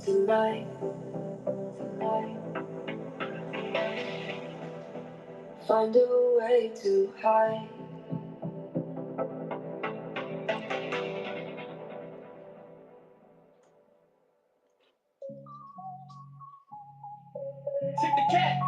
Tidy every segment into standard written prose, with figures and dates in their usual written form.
Tonight, find a way to hide. Tick the cat,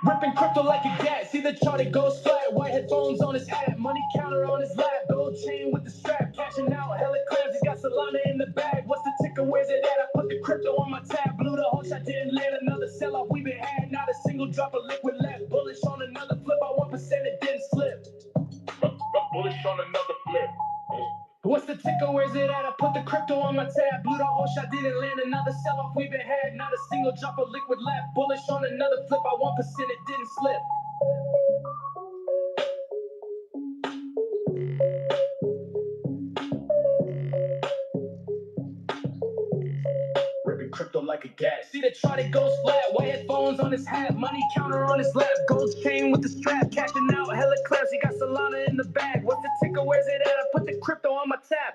ripping crypto like a gat. See the chart, it goes flat. White headphones on his hat, money counter on his lap. Gold chain with the strap, cashing out hella clams. He got Solana in the bag. What's the ticker? Where's it at? I put the crypto on my tab. Blew the whole shot, didn't land. Another sell-off we been had. Not a single drop of liquid left. Bullish on another flip. By 1%, it didn't slip. Bullish on another flip. What's the ticker? Where's it at? I put the crypto on my tab. Blew the whole shot, didn't land. Another sell-off we been had. Not a single drop of liquid left. Bullish on another flip. By 1%, it didn't slip. Ripping crypto like a gas. See the chart, it goes flat. White headphones on his hat. Money counter on his lap. Gold chain with the strap. Cashing out hella clams. He got Solana in the bag. What's the ticker? Where's it at? I put the crypto on my tab.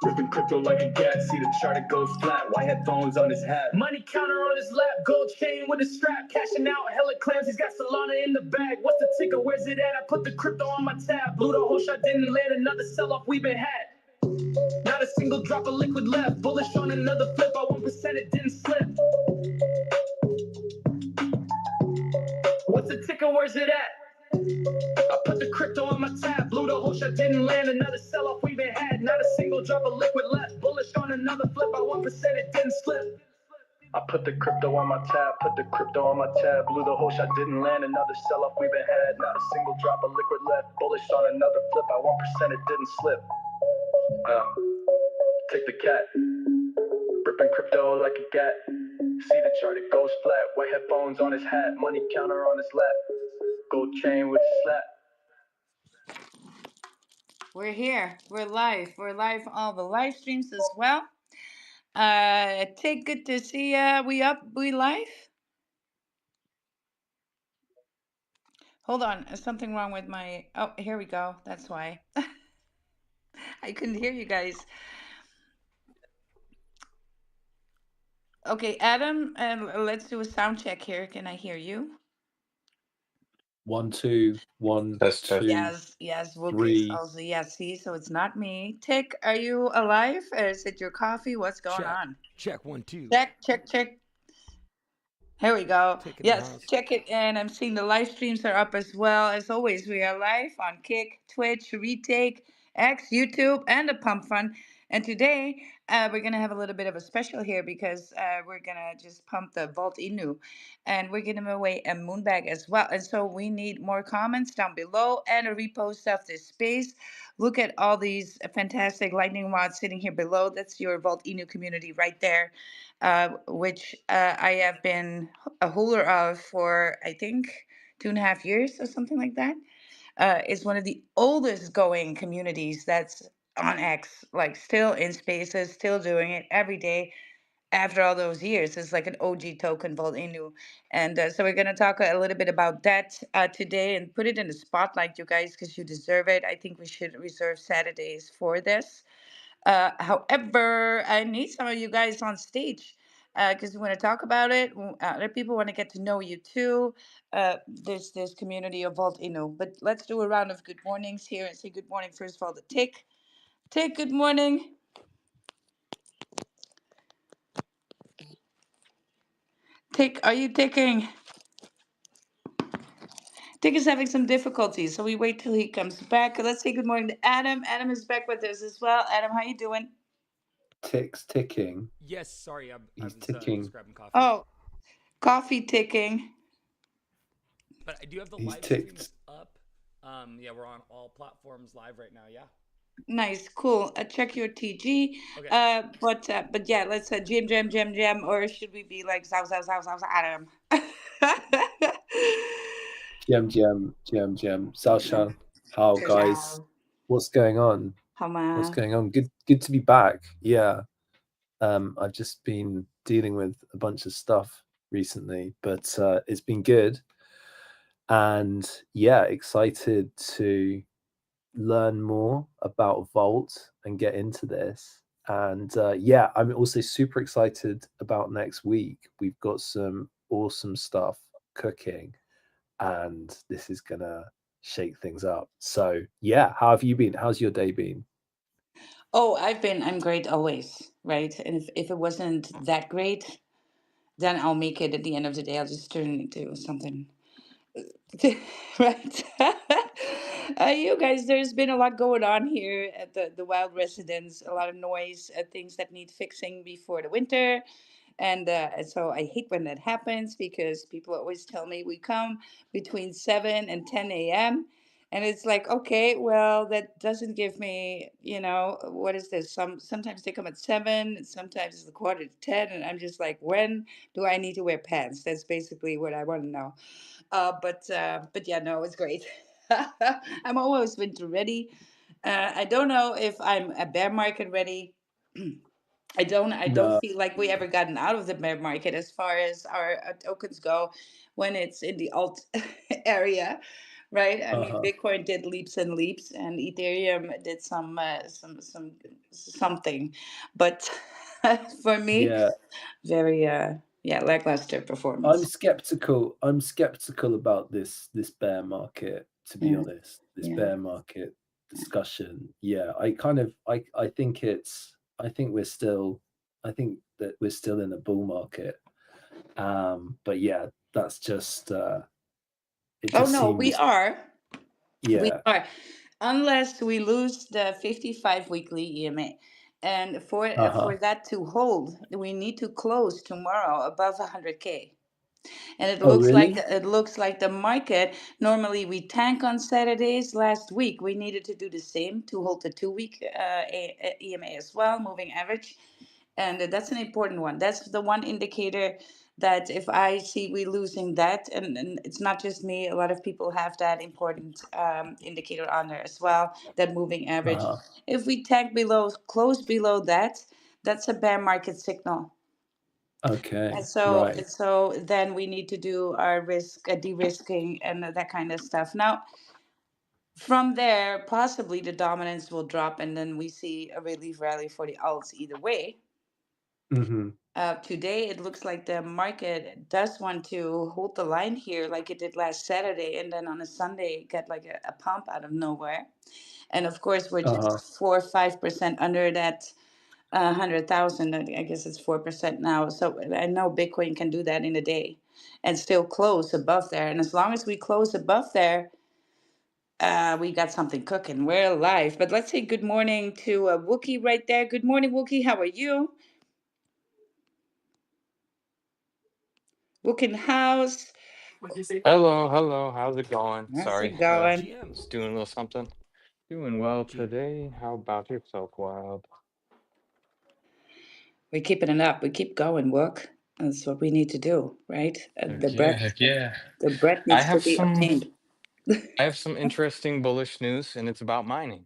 Ripping crypto like a gas, see the chart, it goes flat. White headphones on his hat. Money counter on his lap, gold chain with a strap. Cashing out hella clams, he's got Solana in the bag. What's the ticker? Where's it at? I put the crypto on my tab. Blew the whole shot, didn't land. Another sell-off we been had. Not a single drop of liquid left. Bullish on another flip, by 1% it didn't slip. What's the ticker? Where's it at? I put the crypto on my tab, blew the whole shot, didn't land. Another sell-off we been had, not a single drop of liquid left. Bullish on another flip, by 1% it didn't slip. I put the crypto on my tab, blew the whole shot, didn't land. Another sell-off we been had, not a single drop of liquid left. Bullish on another flip, by 1% it didn't slip. Take the cat, ripping crypto like a gat. See the chart, it goes flat. White headphones on his hat, money counter on his lap. Gold chain with a slap. We're here. We're live. We're live on all the live streams as well. Tic, good to see ya. We up? We live? Hold on. There's something wrong with my... Oh, here we go. That's why. I couldn't hear you guys. Okay, Adam, let's do a sound check here. Can I hear you? 1, 2, 1, Test, 2. test. Yes, Three. also yes. See, so it's not me. Tic, are you alive? Is it your coffee? What's going on? Check 1, 2. Check. Here we go. Tic in the Yes, house. check it. And I'm seeing the live streams are up as well. As always, we are live on Kick, Twitch, Retake, X, YouTube, and the Pump Fund. And today, we're going to have a little bit of a special here because we're going to just pump the Vault Inu. And we're giving away a moon bag as well. And so we need more comments down below and a repost of this space. Look at all these fantastic lightning rods sitting here below. That's your Vault Inu community right there. Which I have been a holder of for, I think, 2.5 years or something like that. It's one of the oldest going communities that's on X, like still in spaces, still doing it every day after all those years. It's like an OG token, Vault Inu. And so we're going to talk a little bit about that today and put it in the spotlight, you guys, because you deserve it. I think we should reserve Saturdays for this. However, I need some of you guys on stage because we want to talk about it. Other people want to get to know you too. This community of Vault Inu. But let's do a round of good mornings here and say good morning first of all to Tic. Tic, good morning. Tic, are you ticking? Tick is having some difficulties, so we wait till he comes back. Let's say good morning to Adam. Adam is back with us as well. Adam, how you doing? Ticks ticking. Yes, sorry, I He's was just ticking. grabbing coffee. Oh, coffee ticking. But I do have the He's live ticked. streams up. Yeah, we're on all platforms live right now. Yeah. Nice, cool. Check your TG. Okay. But yeah, let's jam, or should we be like zow, Adam? Gem. Zaoshan. How guys? Ciao. What's going on? What's Hama. going on? Good to be back. Yeah. I've just been dealing with a bunch of stuff recently, but it's been good. And yeah, excited to learn more about Vault and get into this. And yeah, I'm also super excited about next week. We've got some awesome stuff cooking, and this is gonna shake things up. So yeah, how have you been? How's your day been? Oh, I'm great always, right? And if it wasn't that great, then I'll make it at the end of the day. I'll just turn it into something. Right. You guys, there's been a lot going on here at the Wild Residence, a lot of noise, things that need fixing before the winter. And so I hate when that happens because people always tell me we come between 7 and 10 a.m. And it's like, okay, well, that doesn't give me, what is this? Sometimes they come at 7, sometimes it's a quarter to 10, and I'm just like, when do I need to wear pants? That's basically what I want to know. But yeah, no, it's great. I'm always winter ready. I don't know if I'm a bear market ready. I don't No. feel like we ever gotten out of the bear market as far as our tokens go when it's in the alt area, right? I mean, Uh-huh. Bitcoin did leaps and leaps, and Ethereum did some something, but for me, Yeah. very yeah, lackluster I'm performance. skeptical. I'm skeptical about this bear market, to be Yeah, honest. This yeah. bear market discussion. Yeah, I think I think that we're still in a bull market. But yeah, that's just it Oh just no, we seems are. We yeah. are, unless we lose the 55 weekly EMA. And for Uh-huh. that to hold, we need to close tomorrow above 100K. And Oh really? it looks like the market. Normally we tank on Saturdays. Last week we needed to do the same to hold the 2 week EMA as well, moving average. And that's an important one. That's the one indicator that if I see we losing that, and it's not just me, a lot of people have that important indicator on there as well, that moving average. Uh-huh. If we tag below, close below that, that's a bear market signal. And Okay. so, Right. and so then we need to do our risk, de-risking, and that kind of stuff. Now, from there, possibly the dominance will drop, and then we see a relief rally for the alts either way. Mm-hmm. Today, it looks like the market does want to hold the line here, like it did last Saturday, and then on a Sunday, get like a pump out of nowhere. And of course, we're Uh-huh. just 4 or 5% under that 100,000. I guess it's 4% now. So I know Bitcoin can do that in a day, and still close above there. And as long as we close above there, we got something cooking. We're alive. But let's say good morning to Wookie right there. Good morning, Wookie. How are you? Wookie in the house. Hello, hello. How's it going? How's Sorry, it going? GM. just doing a little something. Doing well G. today. How about yourself, Wild? We're keeping it up. We keep going. Work. That's what we need to do, right? Heck yeah, heck yeah. The bread I needs to have be some obtained. I have some interesting bullish news and it's about mining.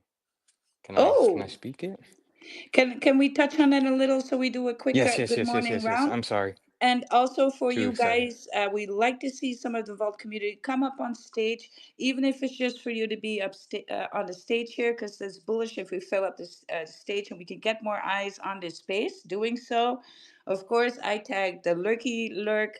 Can I Oh, speak it? can we touch on that a little? So we do a quick Yes, yes, good yes, yes, morning yes, yes. round. I'm sorry. And also for Too you excited. guys, we'd like to see some of the Vault community come up on stage, even if it's just for you to be on the stage here, because it's bullish if we fill up this stage and we can get more eyes on this space. Doing so, of course, I tagged the Lurky Lurk.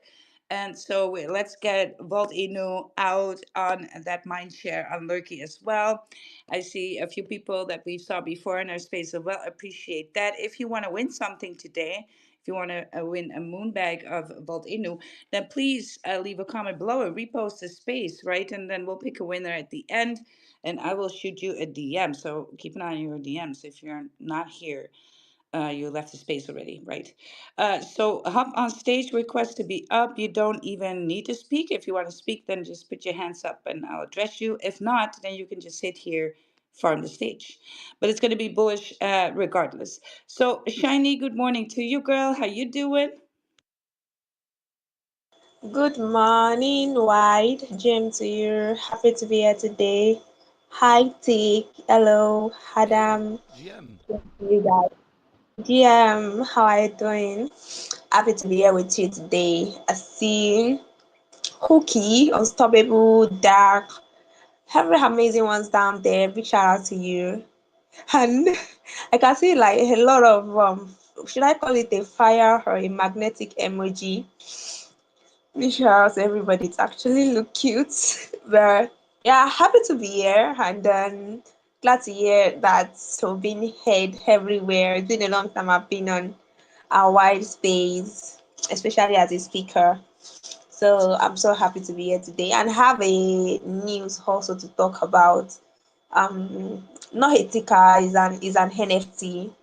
And so let's get Vault Inu out on that mind share on Lurky as well. I see a few people that we saw before in our space as well. Appreciate that. If you want to win something today, if you want to win a moon bag of Vault Inu, then please leave a comment below and repost the space, right? And then we'll pick a winner at the end, and I will shoot you a DM. So keep an eye on your DMs if you're not here. You left the space already, right? So hop on stage, request to be up. You don't even need to speak. If you want to speak, then just put your hands up and I'll address you. If not, then you can just sit here farm the stage. But it's going to be bullish regardless. So Shiny, good morning to you, girl. How you doing? Good morning, Wide. Jim to you. Happy to be here today. Hi, Tick. Hello, Hey, Adam. GM. You guys. GM, how are you doing? Happy to be here with you today. I see Hooky, Unstoppable, Dark, every amazing ones down there. Big shout out to you. And I can see like a lot of should I call it a fire or a magnetic emoji? Visuals, everybody. It's actually look cute. But yeah, happy to be here and glad to hear that we've been heard everywhere. It's been a long time I've been on a wide space, especially as a speaker. So I'm so happy to be here today and have a news also to talk about. Not a ticker, is an NFT.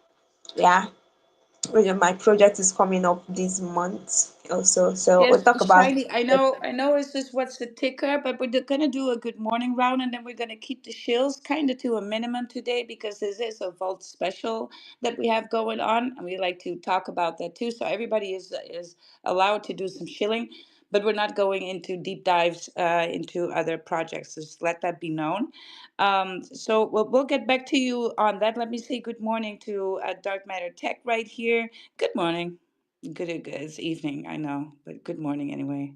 Yeah, my project is coming up this month also. So we'll Yes, talk about. Shiny. I know. It's just what's the ticker, but we're gonna do a good morning round, and then we're gonna keep the shills kind of to a minimum today because this is a vault special that we have going on, and we like to talk about that too. So everybody is allowed to do some shilling, but we're not going into deep dives into other projects. Just let that be known. So we'll get back to you on that. Let me say good morning to Dark Matter Tech right here. Good morning. Good, it's evening, I know, but good morning anyway.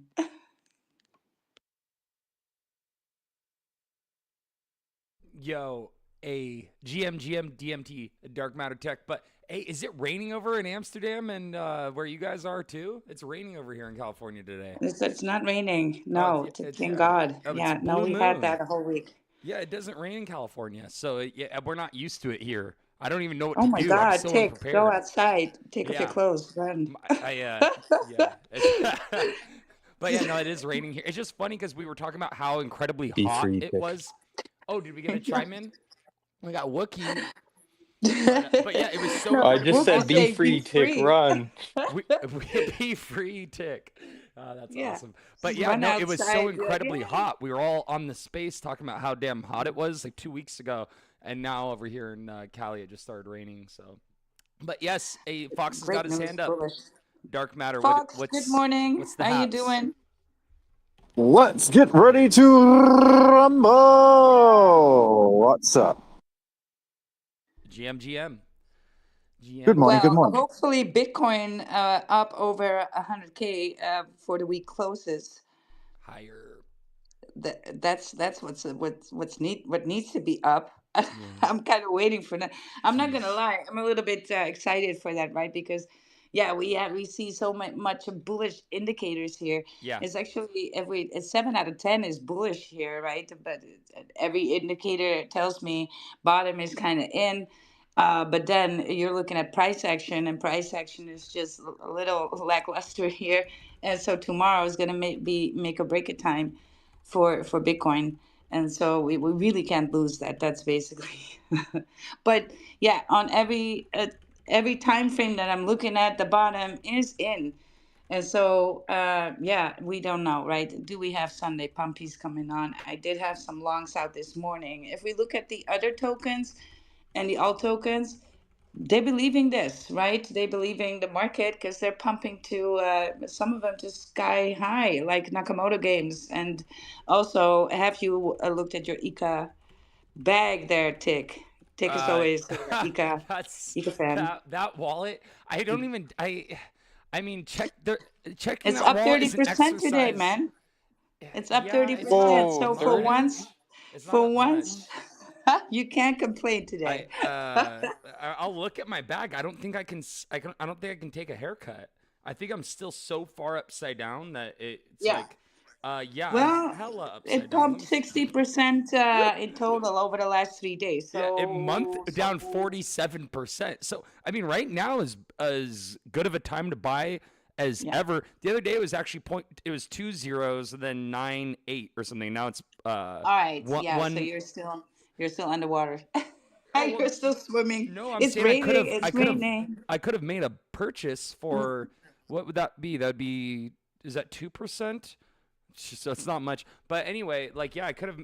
Yo, a GM DMT, Dark Matter Tech. But hey, is it raining over in Amsterdam and where you guys are too? It's raining over here in California today. It's not raining. Oh, No, it's thank yeah. God. Oh, it's Yeah, no, blue we had moon. that a whole week. Yeah, it doesn't rain in California, so yeah, we're not used to it here. I don't even know what Oh to my do. I'm God, so Tick, go unprepared. outside, take off your Yeah, clothes, run. yeah, it's but yeah, no, it is raining here. It's just funny because we were talking about how incredibly Be hot free, it Tick. was. Oh, did we get a Yeah. chime in? We got Wookie, but yeah, it was so No, I just incredibly Whoopi said hot. be say be free, Tick, free. run. We be free, Tick. That's Yeah, awesome. But just yeah, run no, it was so outside, be like, incredibly yeah. hot. We were all on the space talking about how damn hot it was like 2 weeks ago, and now over here in Cali, it just started raining. So, but yes, Fox has got Great his news, hand up. bullish. Dark matter. What Fox, good what's morning. what's the How you haps? doing? Let's get ready to rumble. What's up? GM Good GM morning. Good Well, morning. hopefully Bitcoin up over 100K for the week closes. higher. That's what needs to be up. Yeah. I'm kind of waiting for that. I'm not gonna Jeez. lie, I'm a little bit excited for that, right? Because yeah, we see so much bullish indicators here. Yeah. It's actually every it's 7 out of 10 is bullish here, right? But every indicator tells me bottom is kind of in. But then you're looking at price action, and price action is just a little lackluster here. And so tomorrow is going to make or break it time for Bitcoin. And so we really can't lose that. That's basically. But yeah, on every time frame that I'm looking at, the bottom is in. And so yeah, we don't know, right? Do we have Sunday pumpies coming on? I did have some longs out this morning. If we look at the other tokens and the alt tokens, they believing this, right? They believing the market because they're pumping to some of them to sky high, like Nakamoto Games. And also, have you looked at your Ika bag there, Tick? Tick is Uh, always that's Ika fan. that wallet. I don't even. I mean, checking It's that up wallet thirty is an percent today, exercise. man. It's up Yeah, thirty it's not percent. Whoa, So for much. 30? once, It's not for up once, much. you can't complain I today. uh I'll look at my bag. I don't think I can I don't think I can take a haircut. I think I'm still so far upside down that it's Yeah. like Yeah, it's Well, hella upside it down. Let pumped me see. 60% in total over the last 3 days. Yeah, a month So, down 47%. So I mean, right now is as good of a time to buy as yeah. ever. The other day it was actually point. It was two zeros and then 9.8 or something. Now it's All right. one Yeah. So one. you're still underwater. Oh well, You're still swimming. no, I'm It's saying I could raining. have. It's raining. I could have made a purchase for what would that be? That'd be is that 2%? So it's not much. But anyway, like yeah, I could have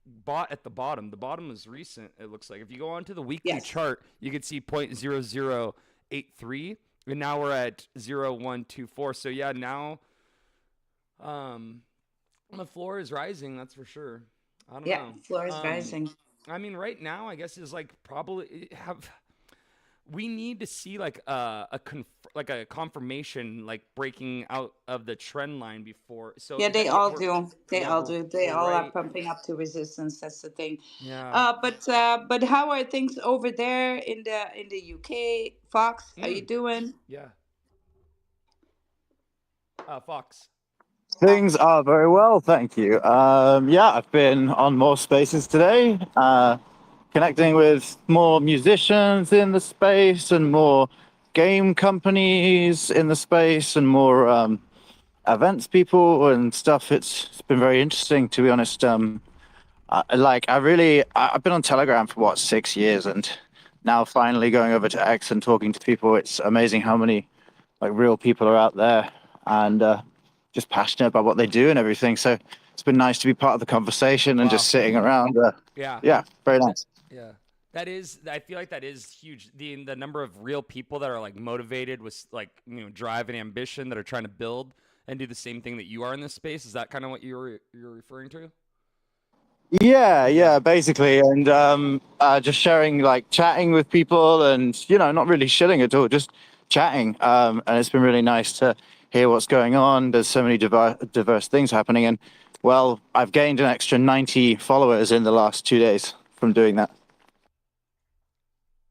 bought at the bottom. The bottom is recent. It looks like if you go onto the weekly Yes. chart, you can see 0.0083, and now we're at 0.124. So yeah, now um, the floor is rising. That's for sure. I don't Yeah. know. Floor is rising. I mean, right now, I guess is like probably have we need to see like like a confirmation like breaking out of the trend line before so Yeah, they yeah all do. They yeah all do. They we're all are right pumping up to resistance. That's the thing. yeah But how are things over there in the UK? Fox, how you mm, doing? yeah Fox Things are very well, thank you. Yeah, I've been on more spaces today, connecting with more musicians in the space and more game companies in the space and more events people and stuff. It's been very interesting, to be honest. I've been on Telegram for what 6 years, and now finally going over to X and talking to people. It's amazing how many like real people are out there and just passionate about what they do and everything. So it's been nice to be part of the conversation and just wow sitting around. yeah Yeah, very nice. yeah that is I feel like that is huge the number of real people that are like motivated with like drive and ambition that are trying to build and do the same thing that you are in this space. Is that kind of what you're referring to? Yeah, Yeah. yeah, basically, and just sharing, like chatting with people, and not really shilling at all, just chatting. And it's been really nice to hear what's going on. There's so many diverse things happening, and well, I've gained an extra 90 followers in the last 2 days from doing that.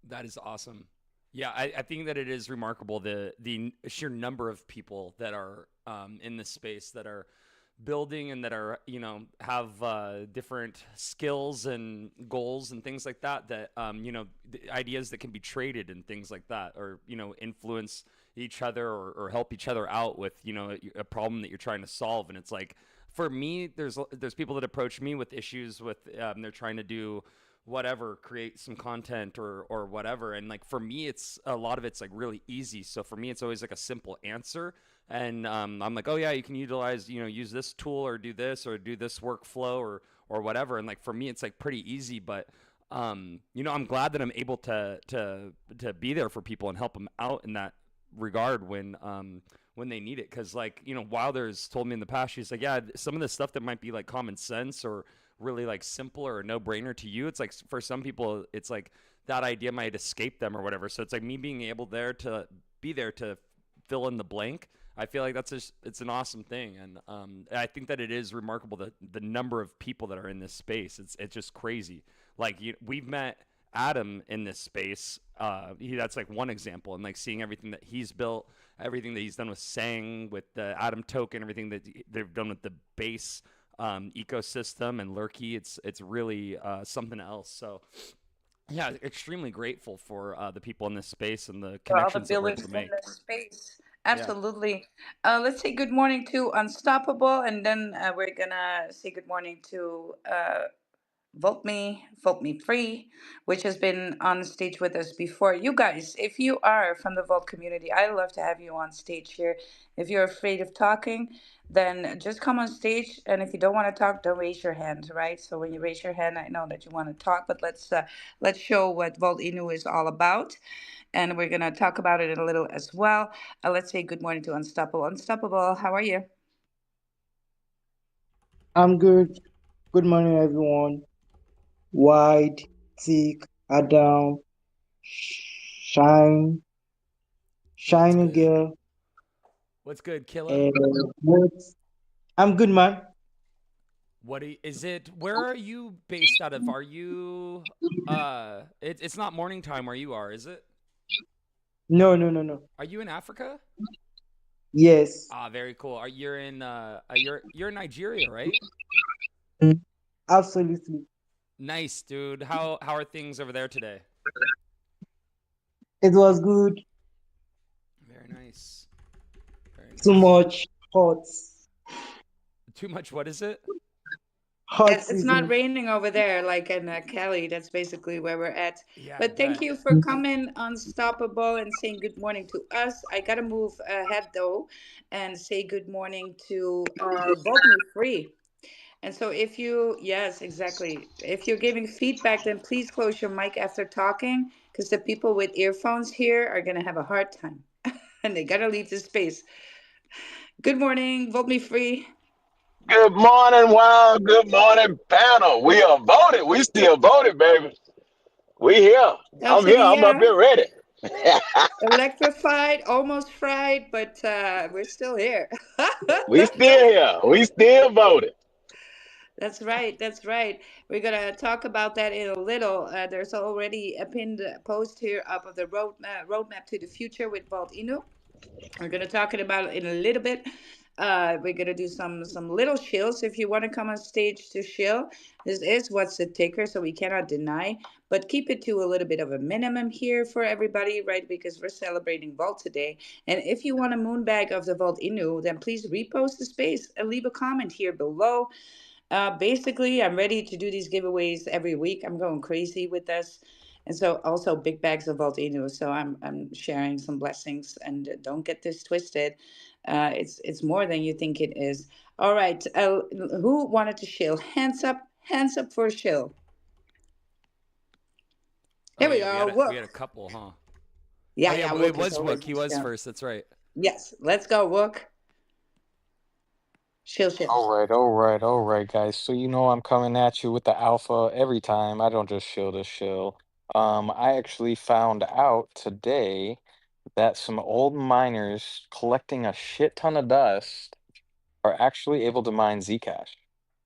That is awesome. Yeah, I think that it is remarkable the sheer number of people that are in this space that are building and that are have different skills and goals and things like that that ideas that can be traded and things like that or influence each other or help each other out with a problem that you're trying to solve. And it's like for me there's people that approach me with issues with they're trying to do whatever, create some content or whatever. And like for me, it's a lot of it's like really easy. So for me, it's always like a simple answer. And I'm like, oh yeah, you can utilize, use this tool or do this workflow or whatever. And like for me, it's like pretty easy. But I'm glad that I'm able to be there for people and help them out in that regard when they need it. Because like Wilder's told me in the past, she's like, yeah, some of the stuff that might be like common sense or really like simple or a no brainer to you, it's like for some people it's like that idea might escape them or whatever. So it's like me being able to be there to fill in the blank. I feel like that's just it's an awesome thing. And I think that it is remarkable that the number of people that are in this space. It's just crazy. Like we've met Adam in this space. That's like one example, and like seeing everything that he's built, everything that he's done with Sang, with the Atom token, everything that they've done with the base ecosystem and Lurky. It's really something else. So yeah, extremely grateful for the people in this space and the For all the connections that we're able builders to in make. the space. Yeah, Absolutely. Let's say good morning to Unstoppable, and then we're gonna say good morning to Vote Me Free, which has been on stage with us before. You guys, if you are from the Vault community, I love to have you on stage here. If you're afraid of talking, then just come on stage. And if you don't want to talk, don't raise your hand, right? So when you raise your hand, I know that you want to talk, but let's show what Vault Inu is all about. And we're gonna talk about it in a little as well. Let's say good morning to Unstoppable. Unstoppable, how are you? I'm good. Good morning, everyone. Wide, Tic, Adam, Shine, what's Shining good? Girl, What's good, Killa? and what? I'm good, man. Is it? Where are you based out of? Are you? It's not morning time where you are, is it? No, no, no, no. Are you in Africa? Yes. Ah, very cool. Are you're in you're in Nigeria, right? Absolutely. Nice, dude. How are things over there today? It was good. Very nice. Very Too nice. much hot. Too much, what is it? Hot It's not season. raining over there like in Cali. That's basically where we're at. Yeah, I But thank bet. you for coming, Unstoppable, and saying good morning to us. I gotta move ahead though, and say good morning to Vote Me Free. And so, if you, yes, exactly. If you're giving feedback, then please close your mic after talking, because the people with earphones here are gonna have a hard time, and they gotta leave the space. Good morning, Vote Me Free. Good morning, Wild. Good morning, panel. We are voted. We still voted, baby. We here. I'm here. I'm up Tanzania. here ready. Electrified, almost fried, but we're still here. We still here. We still voted. That's right. That's right. We're gonna talk about that in a little. There's already a pinned post here up of the roadmap to the future with Walt Inu. We're gonna talk about it in a little bit. We're gonna do some little shills. If you want to come on stage to shill, this is what's the ticker, so we cannot deny. But keep it to a little bit of a minimum here for everybody, right? Because we're celebrating Vault today. And if you want a moonbag of the Vault Inu, then please repost the space and leave a comment here below. Basically, I'm ready to do these giveaways every week. I'm going crazy with this. And so also big bags of Voltino. So I'm sharing some blessings and don't get this twisted. It's more than you think it is. All right. Who wanted to shill? Hands up. Hands up for a shill. Oh Here we yeah, go. we had a Wook. couple, huh? Oh Yeah, yeah, yeah. it Wook is was always Wook. He the was shill. first. That's right. Yes. Let's go, Wook. Shill, shill. All right, guys. So you know I'm coming at you with the alpha every time. I don't just shill to shill. I actually found out today that some old miners collecting a shit ton of dust are actually able to mine Zcash.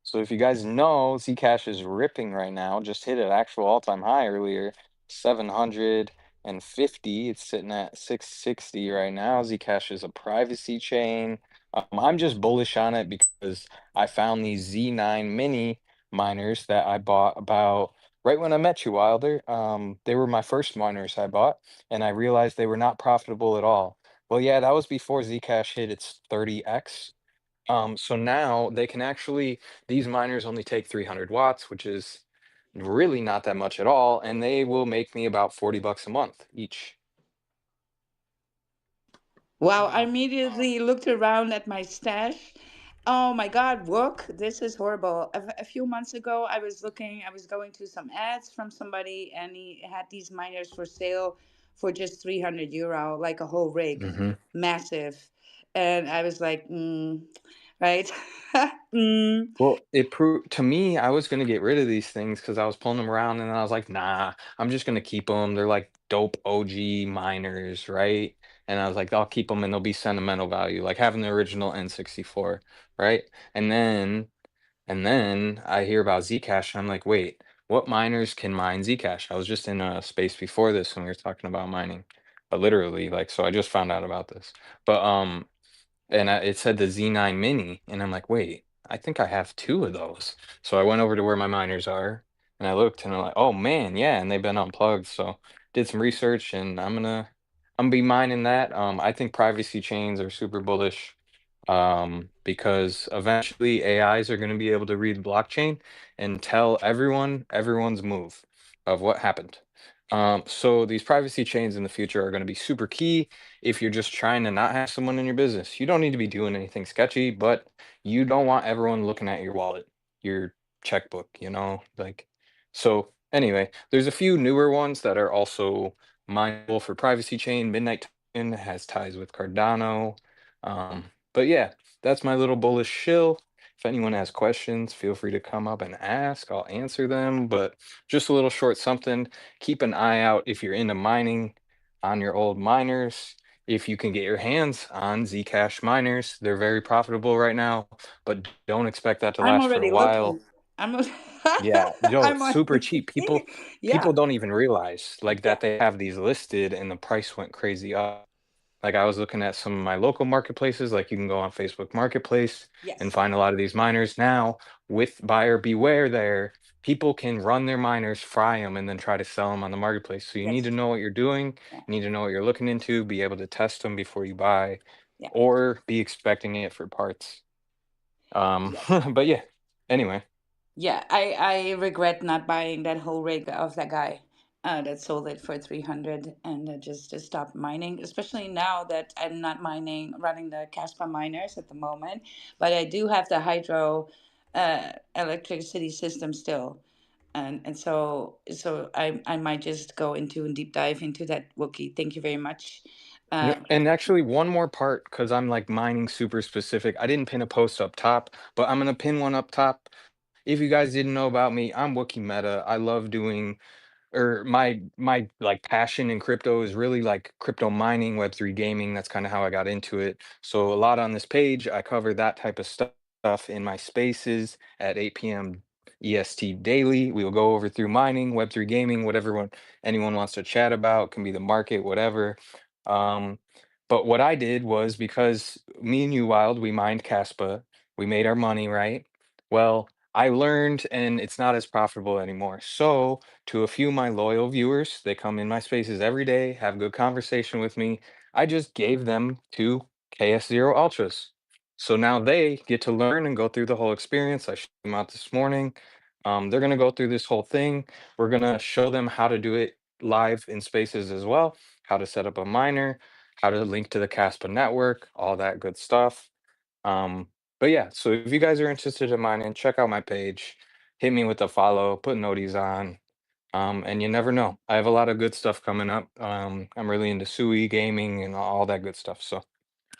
So if you guys know, Zcash is ripping right now. Just hit an actual all-time high earlier, 750. It's sitting at 660 right now. Zcash is a privacy chain. I'm just bullish on it because I found these Z9 mini miners that I bought about right when I met you, Wilder. They were my first miners I bought, and I realized they were not profitable at all. Well, yeah, that was before Zcash hit its 30x. So now they can actually, these miners only take 300 watts, which is really not that much at all, and they will make me about 40 bucks a month each. Wow, I Wow. immediately looked around at my stash. Oh my God, look, this is horrible. A few months ago, I was going to some ads from somebody, and he had these miners for sale for just €300, like a whole rig, Hmm. massive. And I was like, right? mm. Well, it proved to me I was gonna get rid of these things because I was pulling them around, and I was like, nah, I'm just gonna keep them. They're like dope OG miners, right? And I was like, I'll keep them, and they'll be sentimental value, like having the original N64, right? And then And then I hear about Zcash, and I'm like, wait, what miners can mine Zcash? I was just in a space before this when we were talking about mining, but literally, like, so I just found out about this. But it said the Z9 Mini, and I'm like, wait, I think I have two of those. So I went over to where my miners are, and I looked, and I'm like, oh man, yeah, and they've been unplugged. So did some research, and I'm gonna be mining that. I think privacy chains are super bullish, because eventually AIs are going to be able to read blockchain and tell everyone's move of what happened. So these privacy chains in the future are going to be super key if you're just trying to not have someone in your business. You don't need to be doing anything sketchy, but you don't want everyone looking at your wallet, your checkbook, like. So anyway, there's a few newer ones that are also mindful for privacy chain. Midnight Token has ties with Cardano. But yeah, that's my little bullish shill. If anyone has questions, feel free to come up and ask. I'll answer them. But just a little short something. Keep an eye out if you're into mining on your old miners. If you can get your hands on Zcash miners, they're very profitable right now, but don't expect that to I'm last for a already while. looking. I'm, Yeah, yo, I'm super already cheap. seeing. People Yeah, don't even realize like yeah. that they have these listed and the price went crazy up. Like I was looking at some of my local marketplaces, like you can go on Facebook Marketplace and Yes. find a lot of these miners now with buyer beware there. People can run their miners, fry them, and then try to sell them on the marketplace. So you need to Yes. know what you're doing. Yeah. You need to know what you're looking into, be able to test them before you buy, Yeah. or be expecting it for parts. Yes. But yeah, anyway. Yeah, I regret not buying that whole rig of that guy that sold it for 300 and just stopped mining, especially now that I'm not mining, running the Caspa miners at the moment, but I do have the hydro electricity system still. And so I might just go into and deep dive into that Wookie. Thank you very much. No, Uh, and actually one more part because I'm like mining super specific. I didn't pin a post up top, but I'm gonna pin one up top. If you guys didn't know about me, I'm Wookie Meta. I love doing or my like passion in crypto is really like crypto mining, Web3 gaming. That's kind of how I got into it. So a lot on this page, I cover that type of stuff in my spaces at 8 p.m. EST daily. We will go over through mining, Web3 gaming, whatever anyone wants to chat about, can be the market, whatever. Um, but what I did was because me and you, Wild, we mined Caspa, we made our money, right? Well, I learned and it's not as profitable anymore. So to a few of my loyal viewers, they come in my spaces every day, have good conversation with me. I just gave them two KS0 Ultras. So now they get to learn and go through the whole experience. I showed them out this morning. They're going to go through this whole thing. We're going to show them how to do it live in spaces as well, how to set up a miner, how to link to the Caspa network, all that good stuff. Um, but yeah, so if you guys are interested in mining, check out my page, hit me with a follow, put noties on. And you never know. I have a lot of good stuff coming up. I'm really into Sui gaming and all that good stuff. So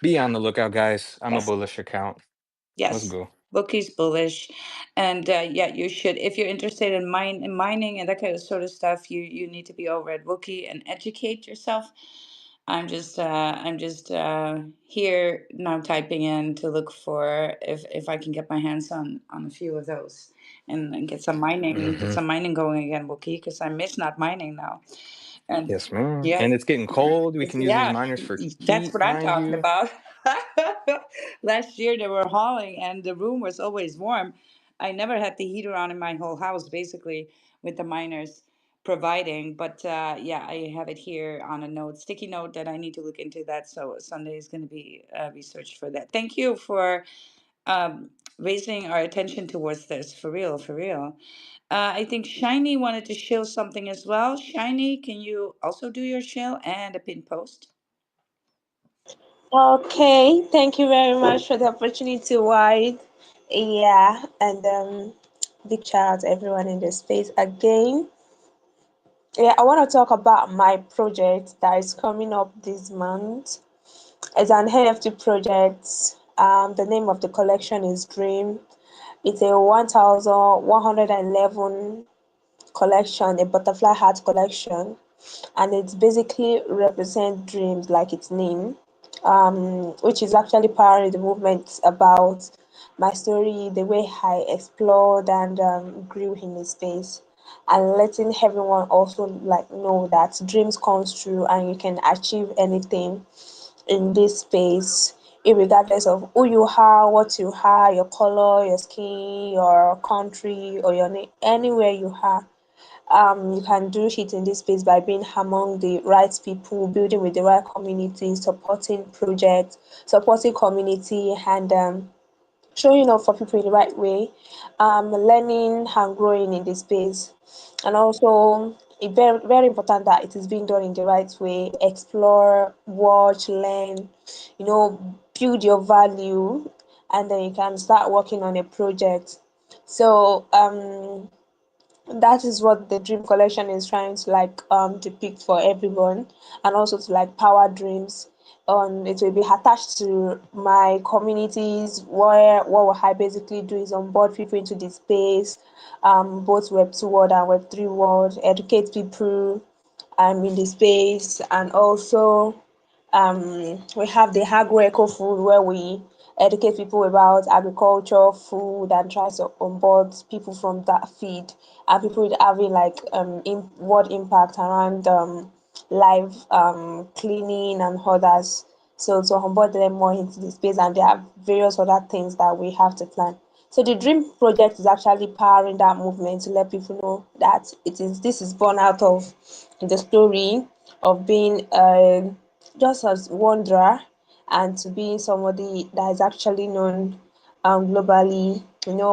be on the lookout, guys. I'm a yes. bullish account. Let's Yes, go. Bookie's bullish, and yeah, you should. If you're interested in mining and that kind of sort of stuff, you need to be over at Bookie and educate yourself. I'm just here now typing in to look for if I can get my hands on a few of those and get Hmm. some mining going again, Bookie, because I miss not mining now. And Yes, ma'am. yes, And it's getting cold. We it's, can use these yeah, miners for that's heat, what I'm mind talking you. about. Last year they were hauling and the room was always warm. I never had the heater on in my whole house, basically, with the miners providing. But yeah, I have it here on a note, sticky note that I need to look into that. So Sunday is going to be research for that. Thank you for um, raising our attention towards this. For real, for real. I think Shiny wanted to shill something as well. Shiny, can you also do your shill and a pin post? Okay, thank you very much for the opportunity, Wide. Yeah, and big shout out to everyone in the space again. Yeah, I want to talk about my project that is coming up this month. It's an NFT project. The name of the collection is Dream. It's a 1111 collection, a butterfly heart collection, and it basically represents dreams like its name, which is actually powering the movement about my story, the way I explored and grew in the space, and letting everyone also like know that dreams comes true and you can achieve anything in this space, regardless of who you are, what you are, your color, your skin, your country, or your name, anywhere you are. You can do it in this space by being among the right people, building with the right community, supporting projects, supporting community, and showing up for people in the right way, learning and growing in this space. And also, it's very, very important that it is being done in the right way. Explore, watch, learn, build your value, and then you can start working on a project. So, that is what the dream collection is trying to like depict for everyone, and also to like power dreams. It will be attached to my communities where what will I basically do is onboard people into the space, both Web2 world and Web3 world, educate people in the space, and also we have the agro eco food where we educate people about agriculture, food, and try to onboard people from that feed, and people with having like world impact around life, cleaning and others. So to onboard them more into the space, and there are various other things that we have to plan. So the dream project is actually powering that movement to let people know that this is born out of the story of being just as wanderer and to being somebody that is actually known globally,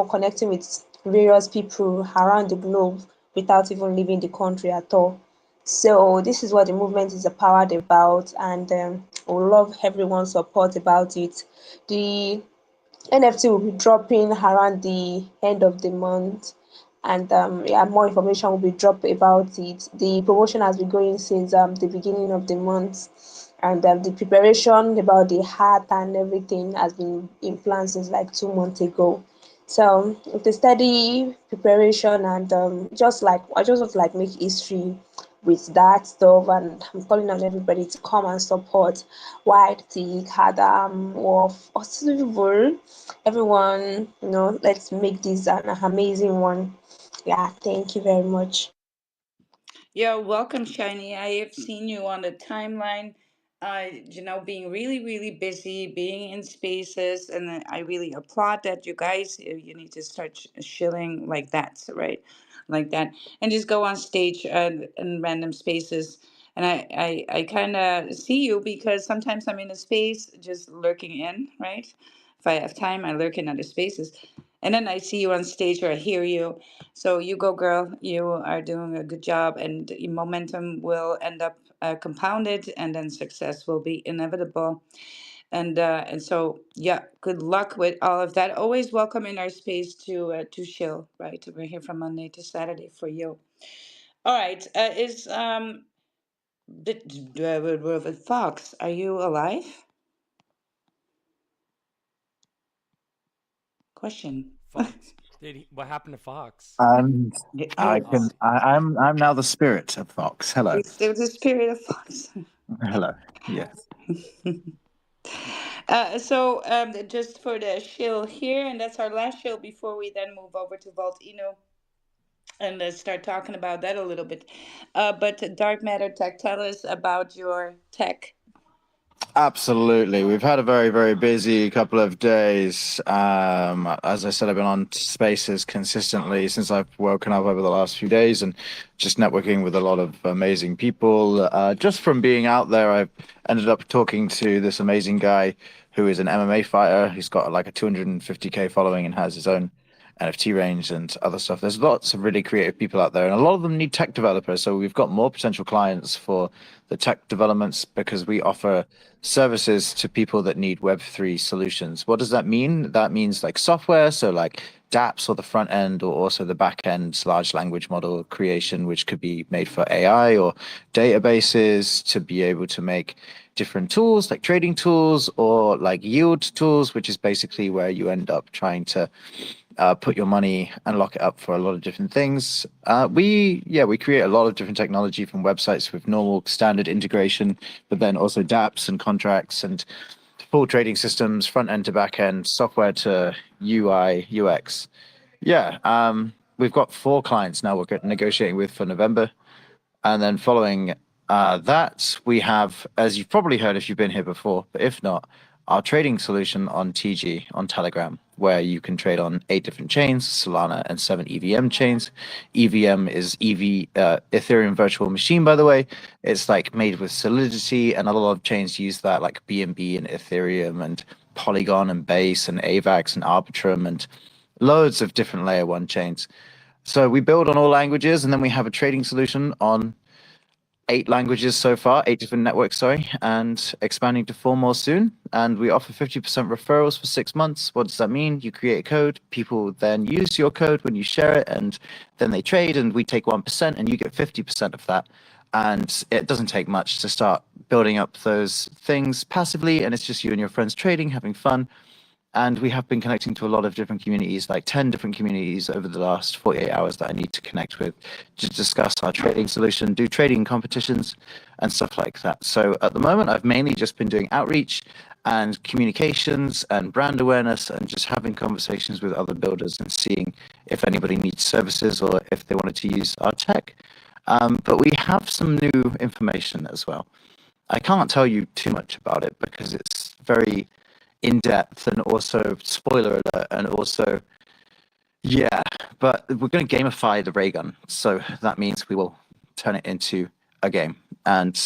connecting with various people around the globe without even leaving the country at all. So this is what the movement is empowered about, and I would love everyone's support about it. The NFT will be dropping around the end of the month, and yeah, more information will be dropped about it. The promotion has been going since the beginning of the month, and the preparation about the hat and everything has been in plan since like 2 months ago. So with a steady preparation, and just like I just want to like make history with that stuff, and I'm calling on everybody to come and support Wild Tic, Adam, or Silver. Everyone, let's make this an amazing one. Yeah, thank you very much. Yeah, welcome, Shiny. I have seen you on the timeline, being really, really busy, being in spaces, and I really applaud that. You guys, you need to start shilling like that, right? Like that, and just go on stage in random spaces. And I kind of see you because sometimes I'm in a space just lurking in, right? If I have time, I lurk in other spaces. And then I see you on stage or I hear you, so you go, girl. You are doing a good job, and your momentum will end up compounded, and then success will be inevitable. And so, yeah, good luck with all of that. Always welcome in our space to chill. Right, we're here from Monday to Saturday for you. All right, is Fox? Are you alive? Question. Fox. Did he? What happened to Fox? And He Oh, I'm now the spirit of Fox. Hello. is the spirit of Fox. Hello. Yes. So just for the shill here, and that's our last shill before we then move over to Vault Eno and start talking about that a little bit. But Dark Matter Tech, tell us about your tech. Absolutely. We've had a very, very busy couple of days. As I said, I've been on spaces consistently since I've woken up over the last few days and just networking with a lot of amazing people. Just from being out there, I've ended up talking to this amazing guy who is an MMA fighter. He's got like a 250K following and has his own NFT range and other stuff. There's lots of really creative people out there, and a lot of them need tech developers. So we've got more potential clients for the tech developments because we offer services to people that need Web3 solutions. What does that mean? That means like software, so like dApps or the front end, or also the back end large language model creation, which could be made for AI or databases to be able to make different tools like trading tools or like yield tools, which is basically where you end up trying to put your money and lock it up for a lot of different things. We create a lot of different technology from websites with normal standard integration, but then also dApps and contracts and full trading systems, front end to back end, software to UI, UX. We've got 4 clients now we're negotiating with for November. And then following that, we have, as you've probably heard if you've been here before, but if not, our trading solution on TG on Telegram, where you can trade on 8 different chains, Solana and 7 EVM chains. EVM is Ethereum Virtual Machine, by the way. It's like made with Solidity, and a lot of chains use that, like BNB and Ethereum and Polygon and Base and AVAX and Arbitrum and loads of different layer 1 chains. So we build on all languages, and then we have a trading solution on 8 languages so far, 8 different networks, sorry, and expanding to 4 more soon. And we offer 50% referrals for 6 months. What does that mean? You create a code, people then use your code when you share it, and then they trade, and we take 1%, and you get 50% of that. And it doesn't take much to start building up those things passively, and it's just you and your friends trading, having fun. And we have been connecting to a lot of different communities, like 10 different communities over the last 48 hours that I need to connect with to discuss our trading solution, do trading competitions and stuff like that. So at the moment, I've mainly just been doing outreach and communications and brand awareness and just having conversations with other builders and seeing if anybody needs services or if they wanted to use our tech. But we have some new information as well. I can't tell you too much about it because it's very in depth and also spoiler alert, and also yeah, but we're going to gamify the ray gun, so that means we will turn it into a game. And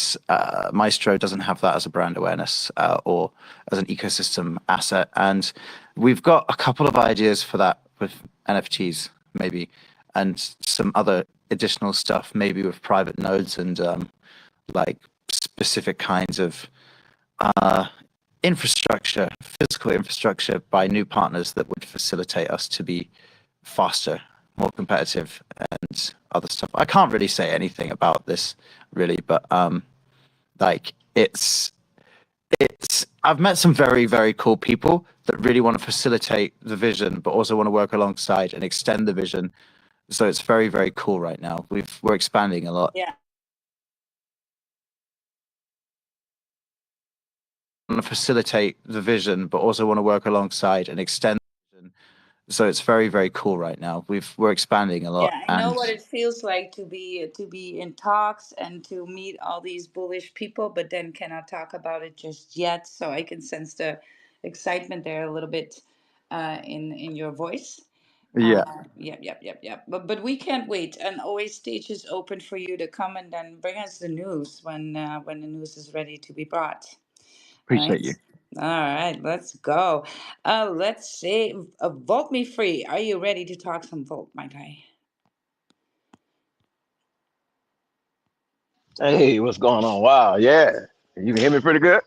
Maestro doesn't have that as a brand awareness or as an ecosystem asset. And we've got a couple of ideas for that with NFTs, maybe, and some other additional stuff, maybe with private nodes and like specific kinds of infrastructure, physical infrastructure by new partners that would facilitate us to be faster, more competitive, and other stuff. I can't really say anything about this really, but like it's I've met some very, very cool people that really want to facilitate the vision, but also want to work alongside and extend the vision. So it's very, very cool right now. We're expanding a lot. Yeah. Want to facilitate the vision, but also want to work alongside and extend the vision. So it's very, very cool right now. We're expanding a lot, Yeah, I know and what it feels like to be in talks and to meet all these bullish people, but then cannot talk about it just yet. So I can sense the excitement there a little bit in your voice. yeah, Yep, yep, yep, yep. But we can't wait, and always stage is open for you to come and then bring us the news when the news is ready to be brought. All appreciate right. you. All right, let's go. Let's say, Vote Me Free. Are you ready to talk some Volt, my guy? Hey, what's going on? Wow, yeah. You can hear me pretty good?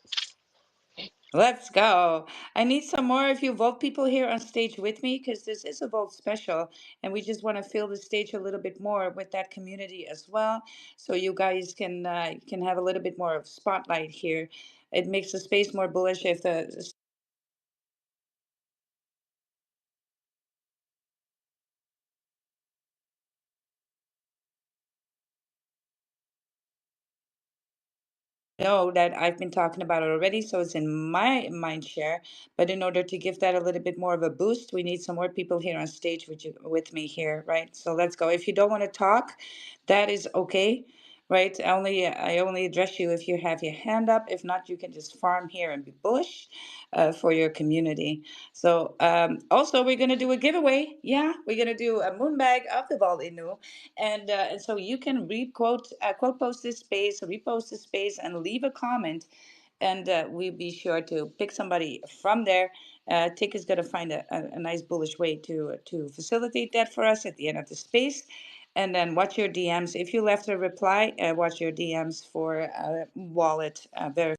Let's go. I need some more of you Volt people here on stage with me because this is a Volt special and we just want to fill the stage a little bit more with that community as well. So you guys can have a little bit more of spotlight here. It makes the space more bullish if the know that I've been talking about it already, so it's in my mind share. But in order to give that a little bit more of a boost, we need some more people here on stage with me here, right? So let's go. If you don't want to talk, that is okay, right? I only address you if you have your hand up. If not, you can just farm here and be bullish for your community. So also we're gonna do a giveaway. Yeah, we're gonna do a moon bag of the Val Inu, and so you can quote post this space, repost this space, and leave a comment, and we'll be sure to pick somebody from there. Tick is gonna find a nice bullish way to facilitate that for us at the end of the space. And then watch your DMs. If you left a reply, watch your DMs for wallet verification.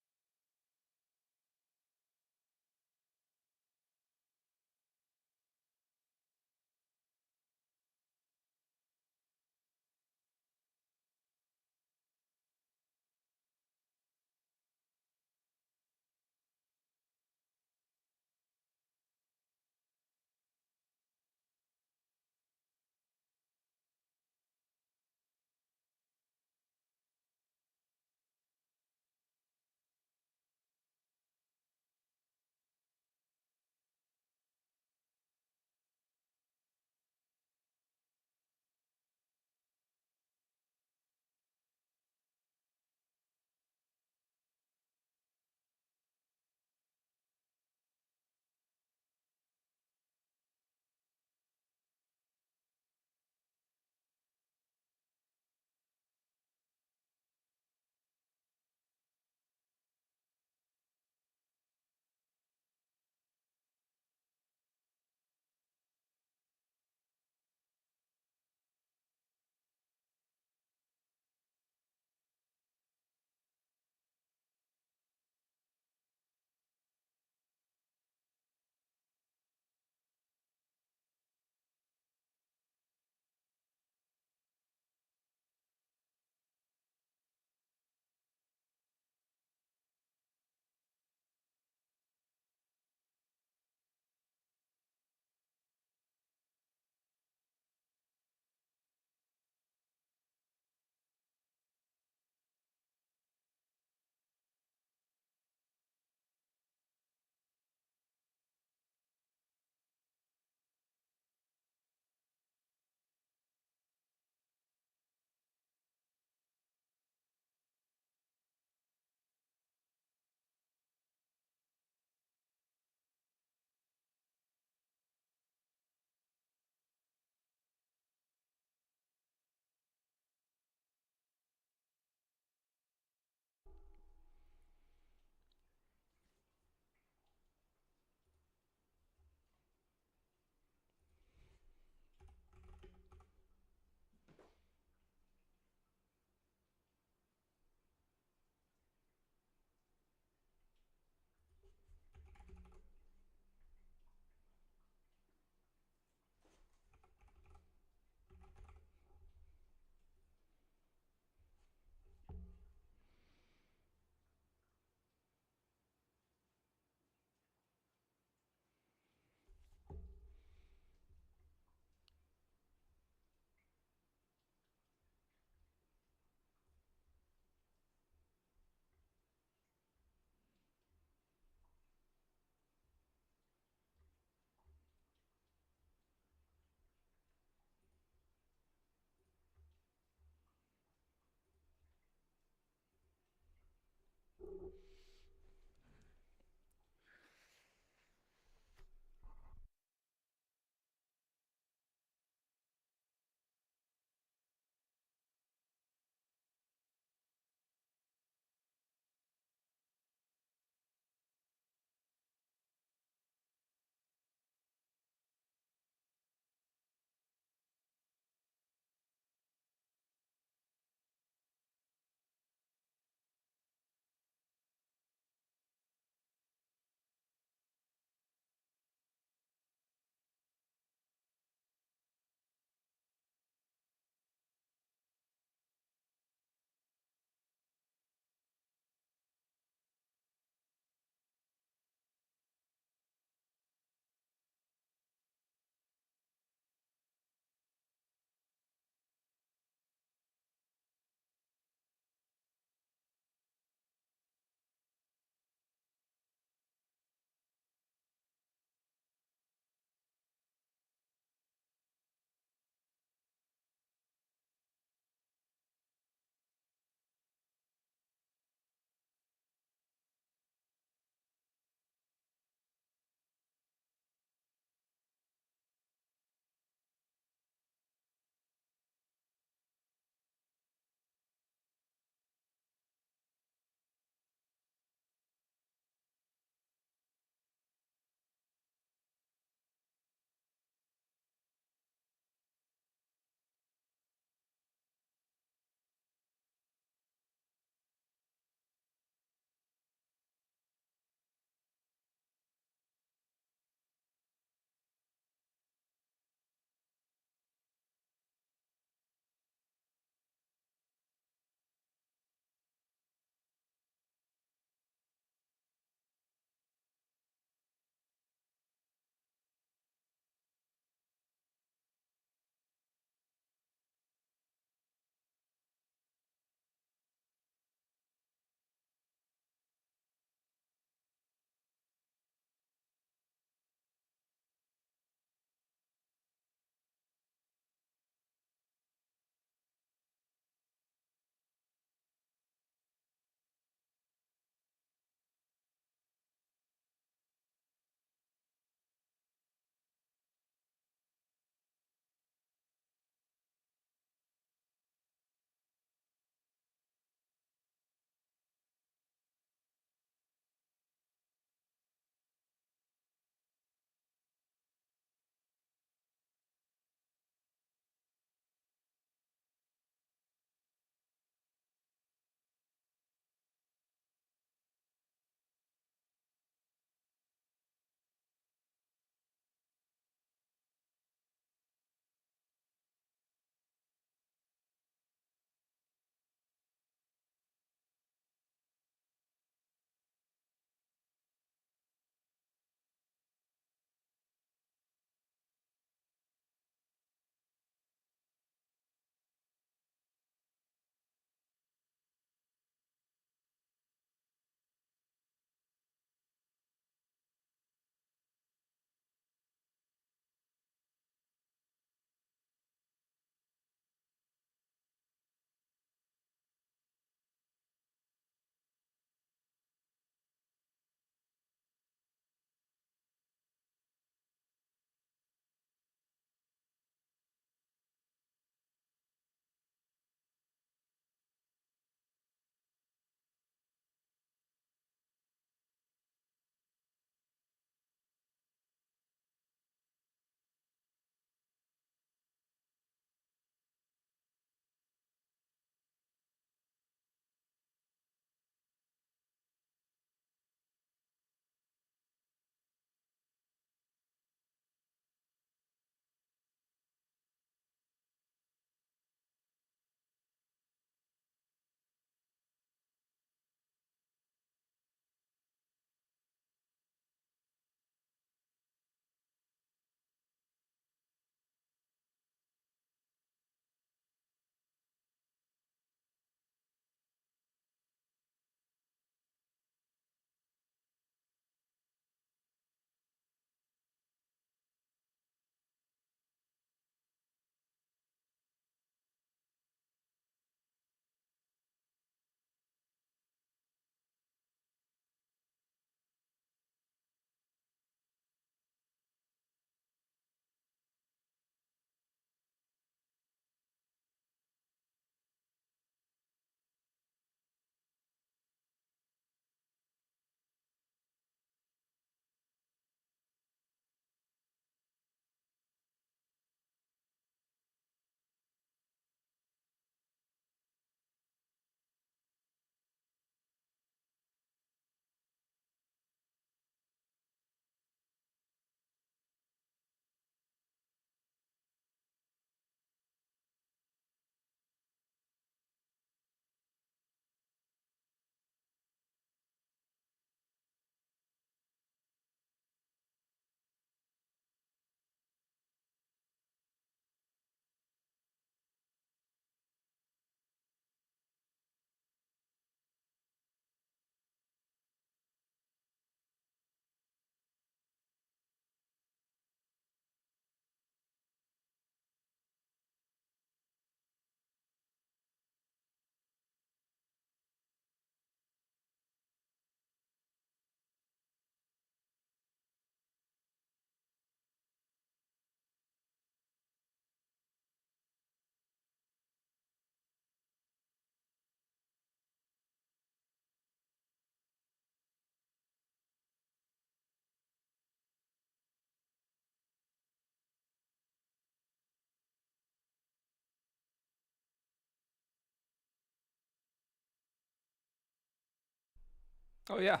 Oh yeah,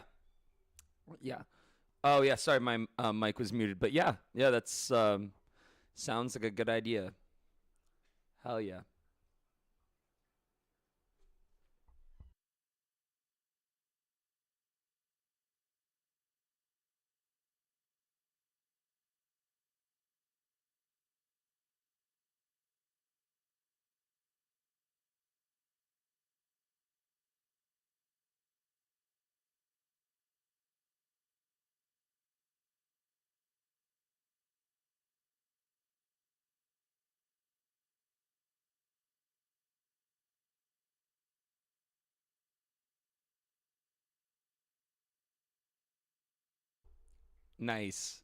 yeah. Oh yeah. Sorry, my mic was muted. But yeah, yeah. That's sounds like a good idea. Hell yeah. Nice.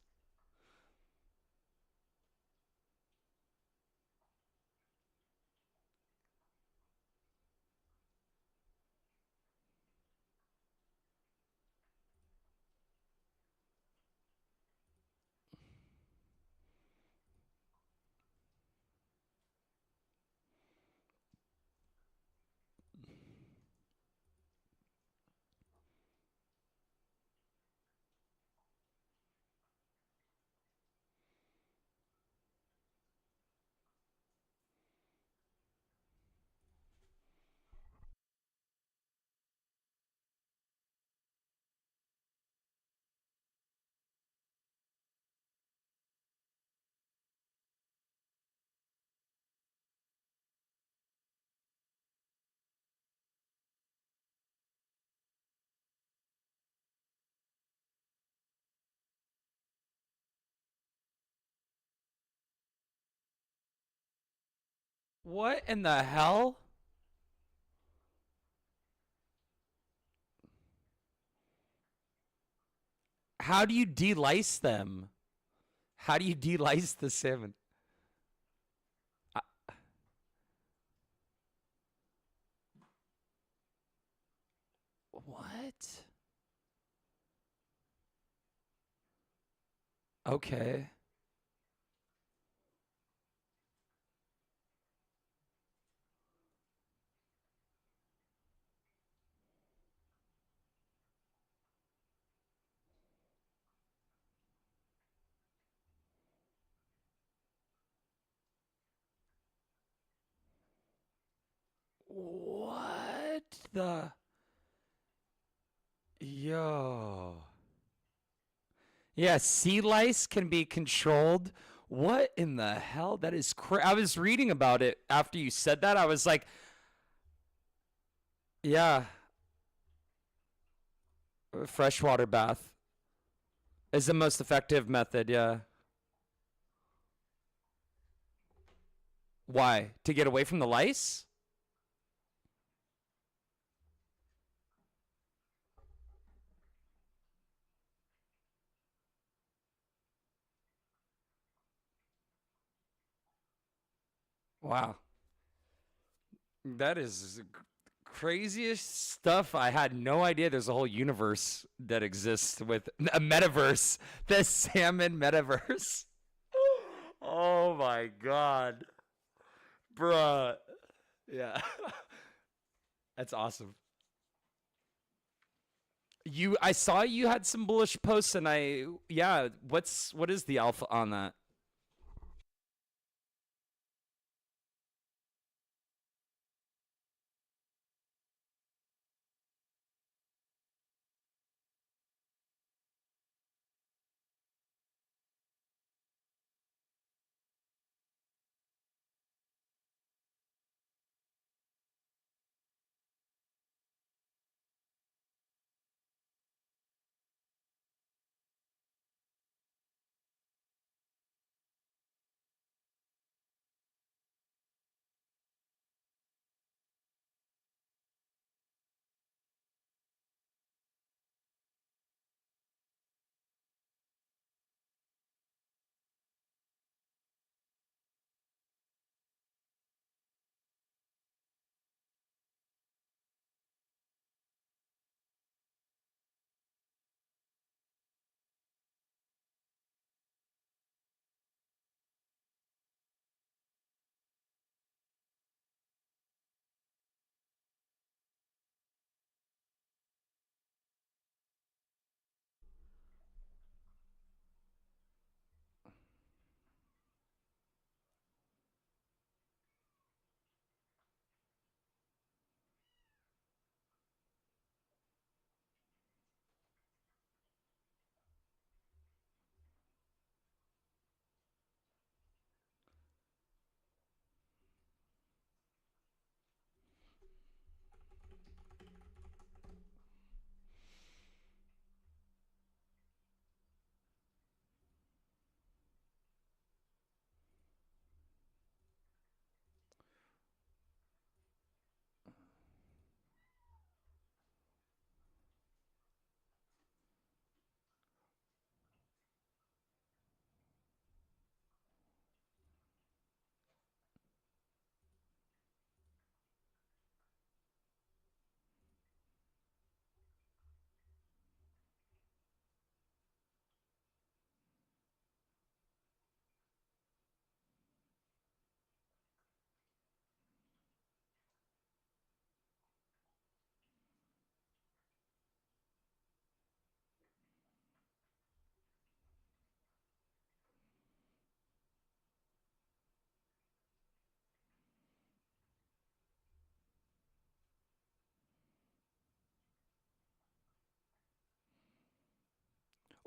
What in the hell? How do you delice them? How do you delice the salmon? What? Okay. What the? Yo. Yeah, sea lice can be controlled. What in the hell? That is I was reading about it after you said that. I was like, yeah, freshwater bath is the most effective method. Yeah. Why? To get away from the lice? Wow. That is craziest stuff. I had no idea there's a whole universe that exists with a metaverse, the salmon metaverse. Oh my god. Bruh. Yeah. That's awesome. I saw you had some bullish posts and yeah, what is the alpha on that?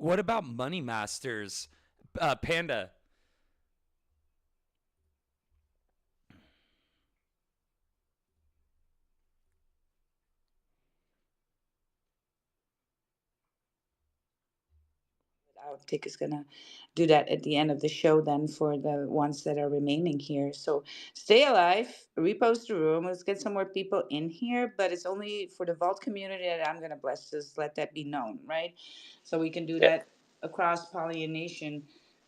What about Money Masters? Panda. Wild Tic is gonna do that at the end of the show then for the ones that are remaining here. So stay alive, repost the room. Let's get some more people in here, but it's only for the vault community that I'm gonna bless this. Let that be known, right? So we can do Yeah. that across pollination.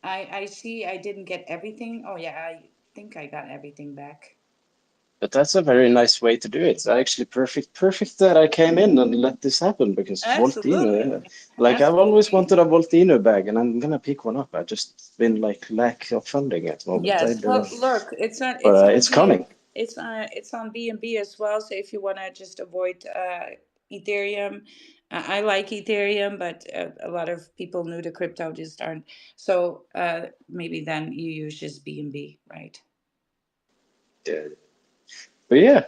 I see I didn't get everything. Oh yeah, I think I got everything back. But that's a very nice way to do it. It's actually perfect that I came in and let this happen because Voltino, Absolutely. like I've always Absolutely. wanted a Voltino bag and I'm gonna pick one up. I just been like lack of funding at the moment. Yes. Well, look, But it's on it's coming. it's on B&B as well. So if you want to just avoid Ethereum, I like Ethereum, but a lot of people new to crypto just aren't. So maybe then you use just B&B, right? Yeah. But yeah,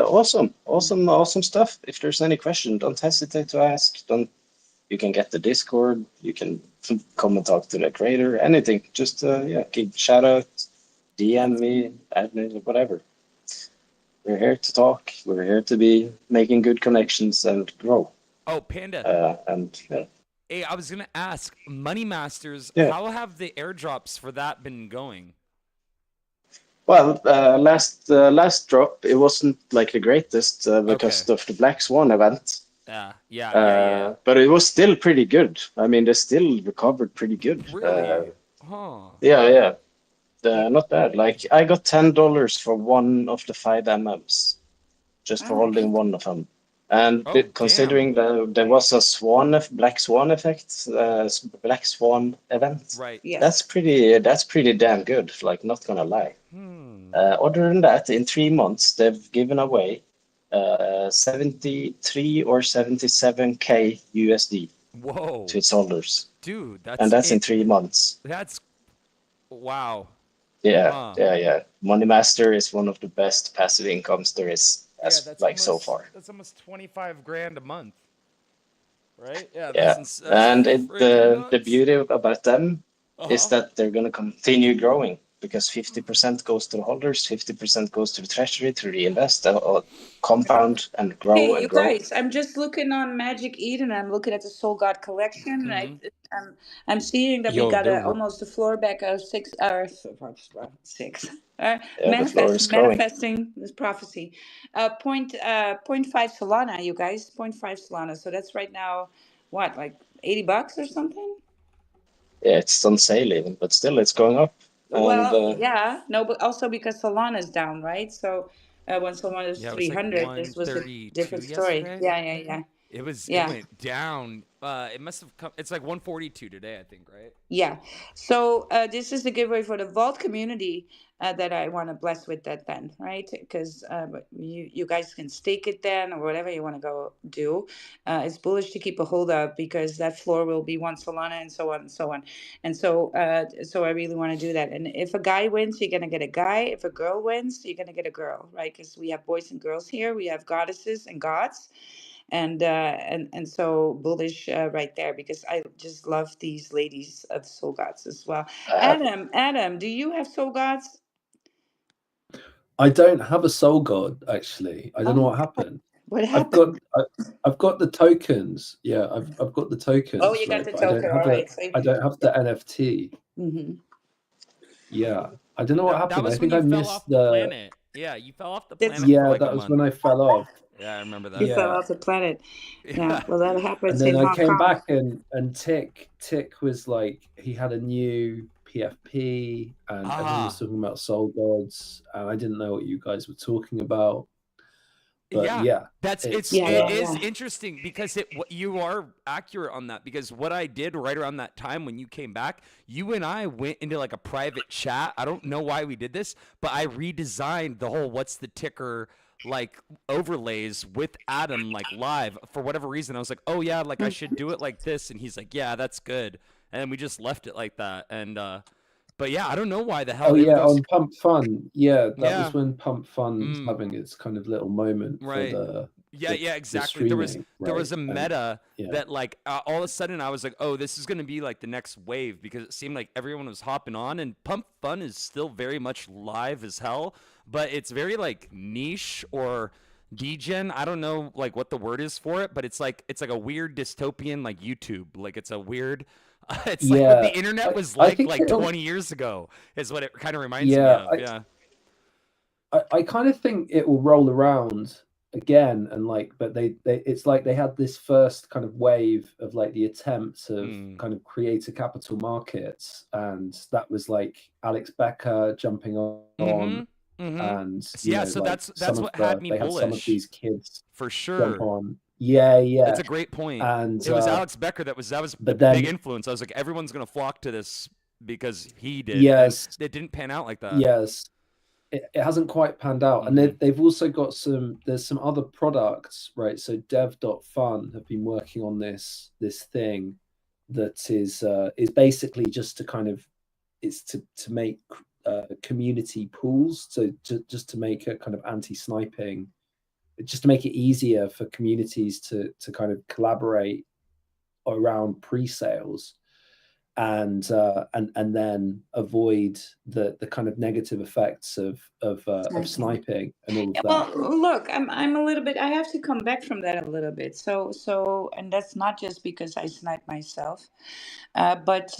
awesome stuff. If there's any question, don't hesitate to ask. Don't You can get the Discord. You can come and talk to the creator. Anything. Just yeah, give shout out, DM me, add me, whatever. We're here to talk. We're here to be making good connections and grow. Oh, Panda. And yeah, Hey, I was gonna ask, Money Masters, yeah. how have the airdrops for that been going? Well, last drop it wasn't like the greatest because Okay. of the Black Swan event. Yeah. But it was still pretty good. I mean, they still recovered pretty good. Really? Huh. Yeah. Not bad. Like I got $10 for one of the 5 MMs just for Oh, holding one of them. And Oh, damn. considering there was a Black Swan effect, Black Swan event, Right. yes. that's pretty damn good. Like not gonna lie. Hmm. Other than that, in 3 months they've given away 73 or 77K USD to Whoa. its holders, Dude, and that's that's in it. 3 months. That's wow. Yeah, Huh. yeah. Money Master is one of the best passive incomes there is, Yeah, as like so far. that's almost 25 grand a month. Right? Yeah, Yeah, that's and freaking the nuts. beauty about them is Uh-huh. that they're gonna continue growing because 50% goes to the holders, 50% goes to the treasury to reinvest, compound and grow Hey, and you grow. guys, I'm just looking on Magic Eden. I'm looking at the Soul God collection, and Hmm. I'm seeing that we Yo, got they're almost a floor back of six. Yeah, the floor is growing. Manifesting this prophecy. Point five Solana, you guys. Point five Solana. So that's right now, what, like $80 or something? Yeah, it's on sale even, but still it's going up. And Well, yeah, no, but also because Solana's down, right? So when Solana was Yeah, it was like 300, this was a 132 different story. yesterday. Yeah. It Yeah. went down. It must have come, it's like 142 today, I think, right? Yeah. So this is the giveaway for the vault community that I want to bless with that then, right? Because you guys can stake it then or whatever you want to go do. It's bullish to keep a hold of because that floor will be one Solana and so on and so on. And so I really want to do that. And if a guy wins, you're gonna get a guy. If a girl wins, you're gonna get a girl, right? Because we have boys and girls here. We have goddesses and gods and so bullish right there because I just love these ladies of soul gods as well. I have Adam, do you have soul gods? I don't have a soul god actually. I don't know Oh, what happened. what I've happened? got I've got the tokens. Yeah, I've got the Oh, tokens, you got right? the But token. All right. So, I don't have the NFT. hmm Yeah. I don't know what That happened. I was when think you I fell missed off the the planet. Yeah, you fell off the that's planet for yeah, like that a was month. when I fell off. Yeah, I remember you that. fell Yeah. off the planet. Yeah. Yeah. Well, that And happens then in I Hong came Kong. back and Tick was like he had a new PFP and everyone was Ah. talking about soul gods and I didn't know what you guys were talking about. But Yeah, yeah, Yeah. it Yeah. is Yeah. interesting because you are accurate on that because what I did right around that time when you came back, you and I went into like a private chat. I don't know why we did this, but I redesigned the whole what's the ticker like overlays with Adam like live for whatever reason. I was like, "Oh yeah, like I should do it like this." And he's like, "Yeah, that's good." And we just left it like that. And but yeah, I don't know why the hell oh it yeah, goes. on Pump Fun. Yeah, that was Yeah. when Pump Fun was Mm, having its kind of little moment for right. the Yeah, yeah, the exactly. streaming, There right? was a And meta yeah, that like all of a sudden I was like, oh, this is gonna be like the next wave because it seemed like everyone was hopping on, and Pump Fun is still very much live as hell, but it's very like niche or degen. I don't know like what the word is for it, but it's like a weird dystopian like YouTube. Like it's a weird. It's like what the yeah. internet was I think like it'll 20 years ago is what it kind of reminds me yeah. of. Yeah. I kind of think it will roll around again, and like, but they it's like they had this first kind of wave of like the attempts of Mm. kind of creator capital markets, and that was like Alex Becker jumping on, Mm-hmm. Mm-hmm. and So yeah, so like that's what had me they had some of bullish. these kids For jump sure. on. Yeah, That's yeah. a great point. And It was Alex Becker that was a but big then influence. I was like, everyone's gonna flock to this because he did, and yes, it didn't pan out like that. yes, it hasn't quite panned out. And Mm-hmm. they've also got there's some other products, right? So dev.fun have been working on this thing that is basically just to kind of, it's to make community pools, so just to make a kind of anti-sniping, just to make it easier for communities to kind of collaborate around pre-sales, and then avoid the kind of negative effects of Sniping. sniping and all of Yeah, that. well, look, I'm a little bit. I have to come back from that a little bit. And that's not just because I snipe myself, but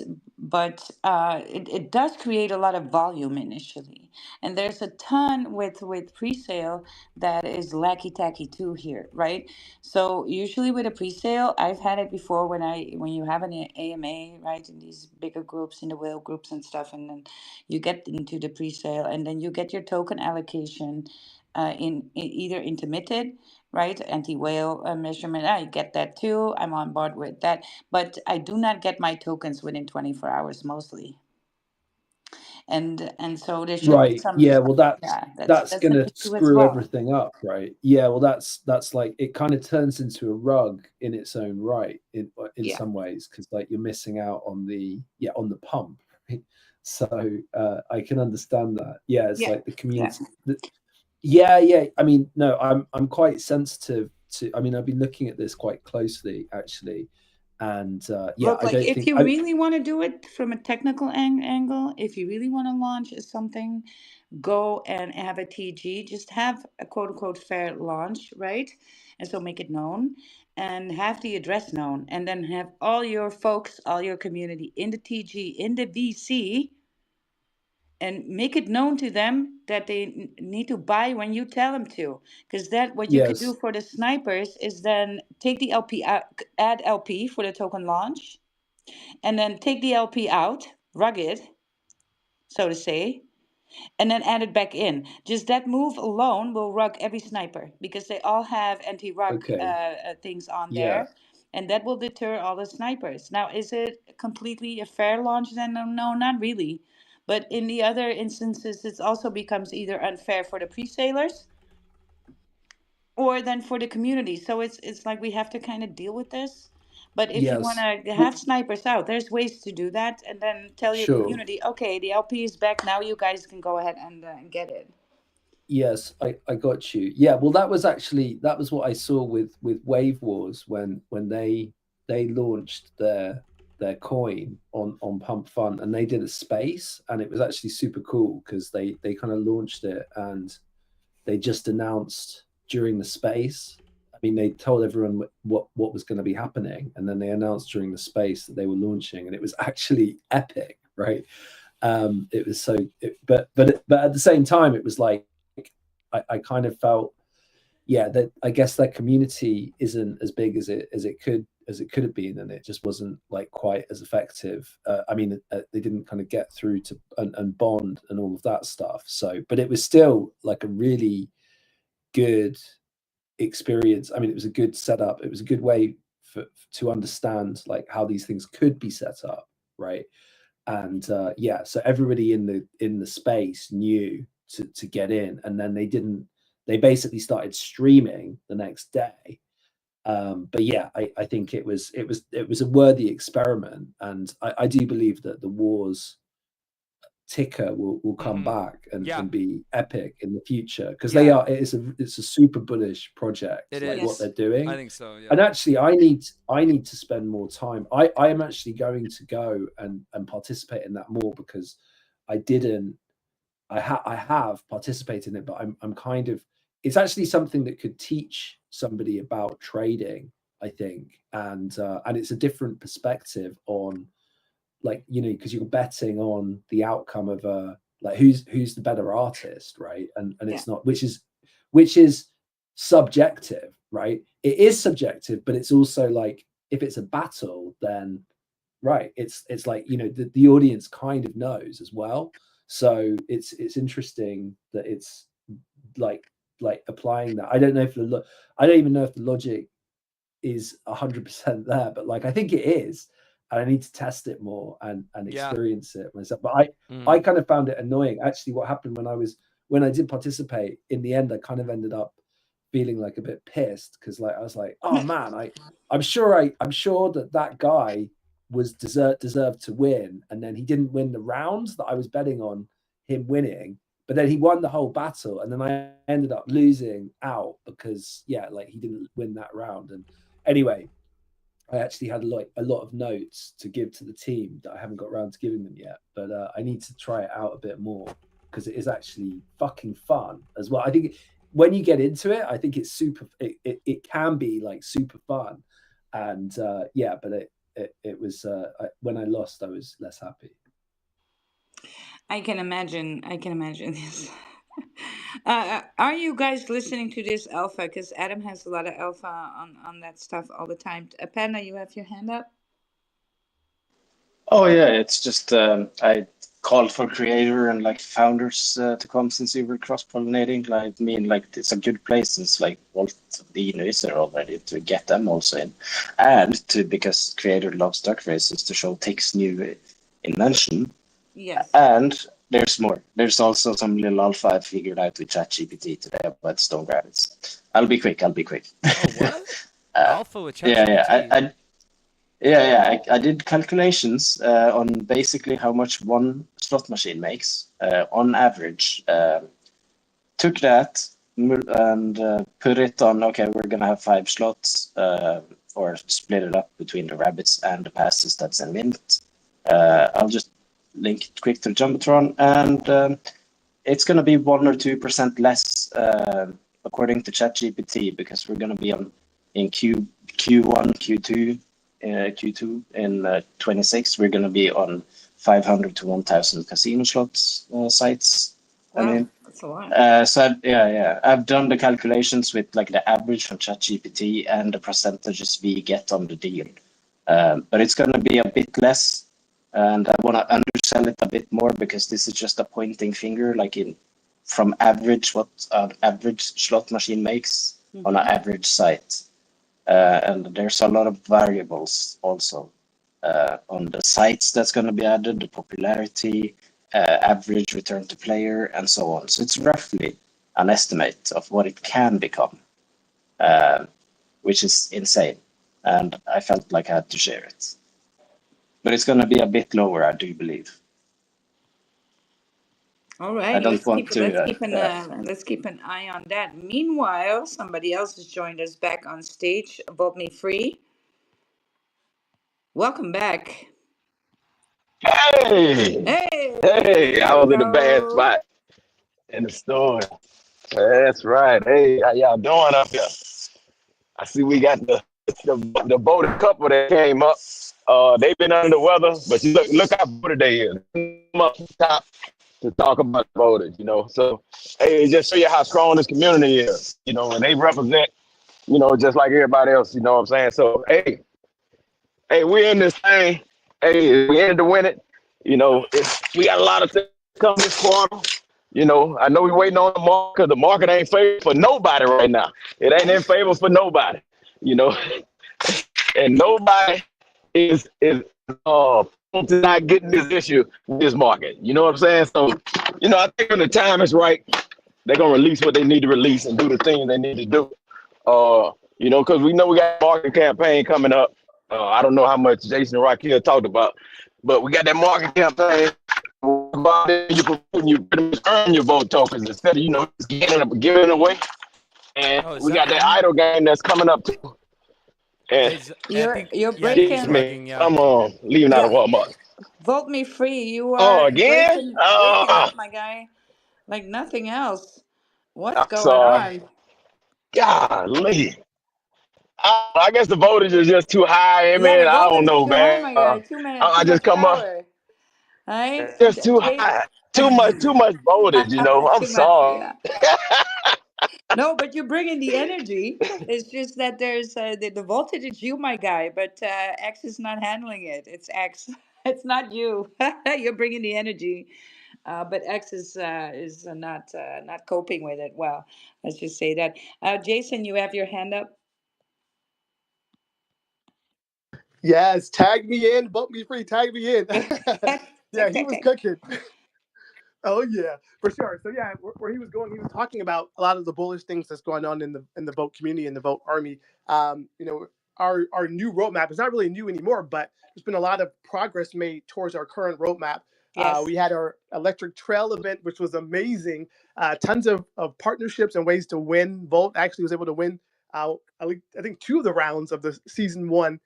it does create a lot of volume initially, and there's a ton with pre-sale that is lacky tacky too here, right? So usually with a pre-sale, I've had it before when you have an AMA, right, in these bigger groups, in the whale groups and stuff, and then you get into the pre-sale, and then you get your token allocation in either intermittent, right, anti-whale measurement. I get that too. I'm on board with that, but I do not get my tokens within 24 hours mostly. And so there should be Right. Yeah. Well, yeah, that's that's an gonna issue as screw well. everything up, right? Yeah. Well, that's like, it kind of turns into a rug in its own right, in Yeah. some ways, because like you're missing out on on the pump. Right? So I can understand that. Yeah. It's Yeah. like the Yeah. community. Yeah, yeah. I mean, no, I'm quite sensitive to. I mean, I've been looking at this quite closely actually, and yeah, Look, I like don't if think you I. really want to do it from a technical angle, if you really want to launch something, go and have a TG. Just have a quote unquote fair launch, right? And so make it known and have the address known, and then have all your folks, all your community in the TG, in the VC, and make it known to them that they need to buy when you tell them to, because that what you could do Yes. for the snipers is then take the LP out, add LP for the token launch, and then take the LP out, rug it, so to say, and then add it back in. Just that move alone will rug every sniper because they all have anti-rug Okay. things on Yeah. there, and that will deter all the snipers. Now, is it completely a fair launch? Then no, no, not really. But in the other instances, it also becomes either unfair for the pre-salers or then for the community. So it's like we have to kind of deal with this. But if you want Yes. to Well, have snipers out, there's ways to do that, and then tell your sure. community, okay, the LP is back now. You guys can go ahead and get it. Yes, I got you. Yeah. Well, that was what I saw with Wave Wars when they launched their coin on Pump Fun, and they did a space, and it was actually super cool because they kind of launched it, and they just announced during the space. I mean, they told everyone what was going to be happening, and then they announced during the space that they were launching, and it was actually epic, right? It was but at the same time, it was like I kind of felt, yeah, that I guess that community isn't as big as it could have been, and it just wasn't like quite as effective. I mean, they didn't kind of get through to and bond and all of that stuff. So, but it was still like a really good experience. I mean, it was a good setup. It was a good way to understand like how these things could be set up, right? And yeah, so everybody in the space knew to get in, and then they basically started streaming the next day. But yeah, I think it was a worthy experiment, and I do believe that the wars ticker will come back and be epic in the future, because it's a super bullish project. It like is. what they're doing. I think so. Yeah. And actually, I need to spend more time. I am actually going to go and participate in that more, because I didn't. I have participated in it, but I'm kind of. It's actually something that could teach somebody about trading, I think, and it's a different perspective on, like, because you're betting on the outcome of like who's the better artist, right? And it's not, which is subjective, right? It is subjective, but it's also like, if it's a battle, then right, it's like, the audience kind of knows as well. So it's interesting that it's like applying that. I don't even know if the logic is 100% there, but like I think it is, and I need to test it more and experience it myself. But I kind of found it annoying. Actually, what happened when I did participate, in the end I kind of ended up feeling like a bit pissed, because like I was like, oh man, I'm sure that guy was deserved to win, and then he didn't win the rounds that I was betting on him winning, but then he won the whole battle, and then I ended up losing out because like he didn't win that round. And anyway, I actually had a lot of notes to give to the team that I haven't got around to giving them yet, but I need to try it out a bit more, because it is actually fucking fun as well. I think when you get into it, I think it's super. It can be like super fun, and but it was when I lost, I was less happy. I can imagine. I can imagine this. Are you guys listening to this alpha? Because Adam has a lot of alpha on that stuff all the time. Panda, you have your hand up. Oh yeah, it's just I called for creator and like founders to come, since we were cross-pollinating. Like, I mean, like it's a good place since like Walt Dino is there already, to get them also in, and to, because creator loves duck races, to show Tic's new invention. Yes. And there's more. There's also some little alpha I figured out with ChatGPT today about stone rabbits. I'll be quick. Oh, what? Alpha with ChatGPT? I did calculations on basically how much one slot machine makes on average. Took that and put it on, okay, we're going to have 5 slots, or split it up between the rabbits and the passes that's in mint. I'll just link it quick to Jumbotron, and it's going to be 1 or 2% less, according to ChatGPT, because we're going to be in Q1, Q2. Q2 in 26, we're going to be on 500 to 1,000 casino slots sites. Wow, I mean, that's a lot. so I've done the calculations with like the average from ChatGPT and the percentages we get on the deal. But it's going to be a bit less, and I want to undersell it a bit more, because this is just a pointing finger, like from average, what an average slot machine makes on an average site. And there's a lot of variables also on the sites that's going to be added, the popularity, average return to player, and so on. So it's roughly an estimate of what it can become, which is insane. And I felt like I had to share it. But it's going to be a bit lower, I do believe. All right, let's keep an eye on that. Meanwhile, somebody else has joined us back on stage. Vote Me Free. Welcome back. Hey, Hey, hey, I there we was in a bad go. spot in the store. That's right. Hey, how y'all doing up here? I see we got the voted couple that came up. They've been under the weather, but you look how voted they is. Come up top to talk about voters, So hey, just show you how strong this community is, and they represent, just like everybody else, you know what I'm saying? So hey, we in this thing. Hey, we in to win it. We got a lot of things coming this quarter. I know we waiting on the market. The market ain't favor for nobody right now. It ain't in favor for nobody. And nobody is not getting this issue with this market. You know what I'm saying? So, I think when the time is right, they're gonna release what they need to release and do the things they need to do. Because we know we got a market campaign coming up. I don't know how much Jason and Raquel talked about, but we got that market campaign. go out there, you can vote, and you pretty much earn your vote tokens instead of just giving it away. And Oh, is we that got that Army? idle game that's coming up too. And Is I You're think you're yeah, I think he's excuse breaking. me, lagging. Yeah. I'm leaving out of Yeah, Walmart. vote me free. You Oh, are again? breaking up, my guy, like nothing else. What's I'm going sorry. on? Golly. I guess the voltage is just too high, Yeah, man. the I don't voltage is know, too high, man. my guy. Too many, I too just much come up. power. Right? It's just too high. Too much voltage, I'm Too much, sorry. yeah. No, but you're bringing the energy. It's just that there's the voltage is you, my guy, but X is not handling it. It's X. It's not you. You're bringing the energy, but X is not coping with it well. Let's just say that. Jason, you have your hand up. Yes, tag me in, vote me free, tag me in. Yeah, Tick, he tick, was tick. cooking. Oh yeah, for sure. So yeah, where he was going, he was talking about a lot of the bullish things that's going on in the vote community and the vote army. Our new roadmap is not really new anymore, but there's been a lot of progress made towards our current roadmap. Yes. We had our electric trail event, which was amazing. Tons of partnerships and ways to win. Vote actually was able to win. I think two of the rounds of the season one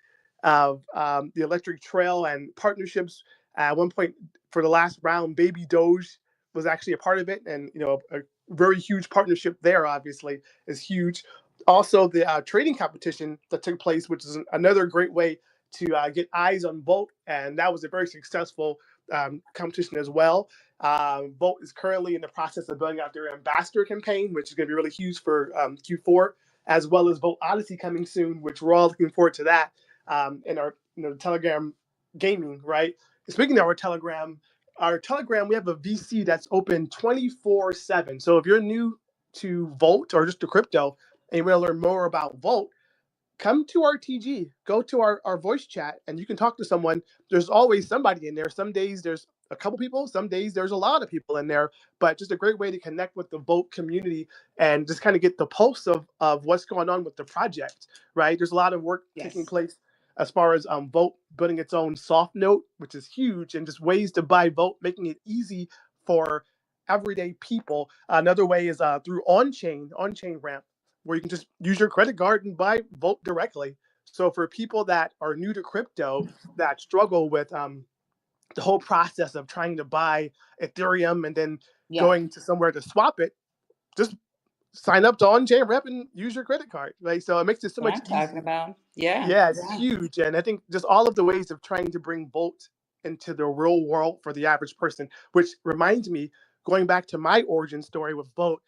of the electric trail and partnerships. At one point for the last round, Baby Doge was actually a part of it, and a very huge partnership there. Obviously, is huge. Also, the trading competition that took place, which is another great way to get eyes on Volt, and that was a very successful competition as well. Volt is currently in the process of building out their ambassador campaign, which is going to be really huge for Q4, as well as Volt Odyssey coming soon, which we're all looking forward to that. In our Telegram gaming, right? Speaking of our Telegram, we have a VC that's open 24/7. So if you're new to Volt or just to crypto and you want to learn more about Volt, come to our TG, go to our voice chat, and you can talk to someone. There's always somebody in there. Some days there's a couple people, some days there's a lot of people in there, but just a great way to connect with the Vote community and just kind of get the pulse of what's going on with the project, right? There's a lot of work taking Yes. place as far as Vote building its own soft note, which is huge, and just ways to buy Vote, making it easy for everyday people. Another way is through on-chain ramp, where you can just use your credit card and buy Volt directly. So for people that are new to crypto that struggle with the whole process of trying to buy Ethereum and then Yeah. going to somewhere to swap it, just sign up to on-chain rep and use your credit card. Right, so it makes it so What much I'm talking easier. about. Yeah. Yeah, it's Yeah. huge, and I think just all of the ways of trying to bring Volt into the real world for the average person, which reminds me, going back to my origin story with Volt,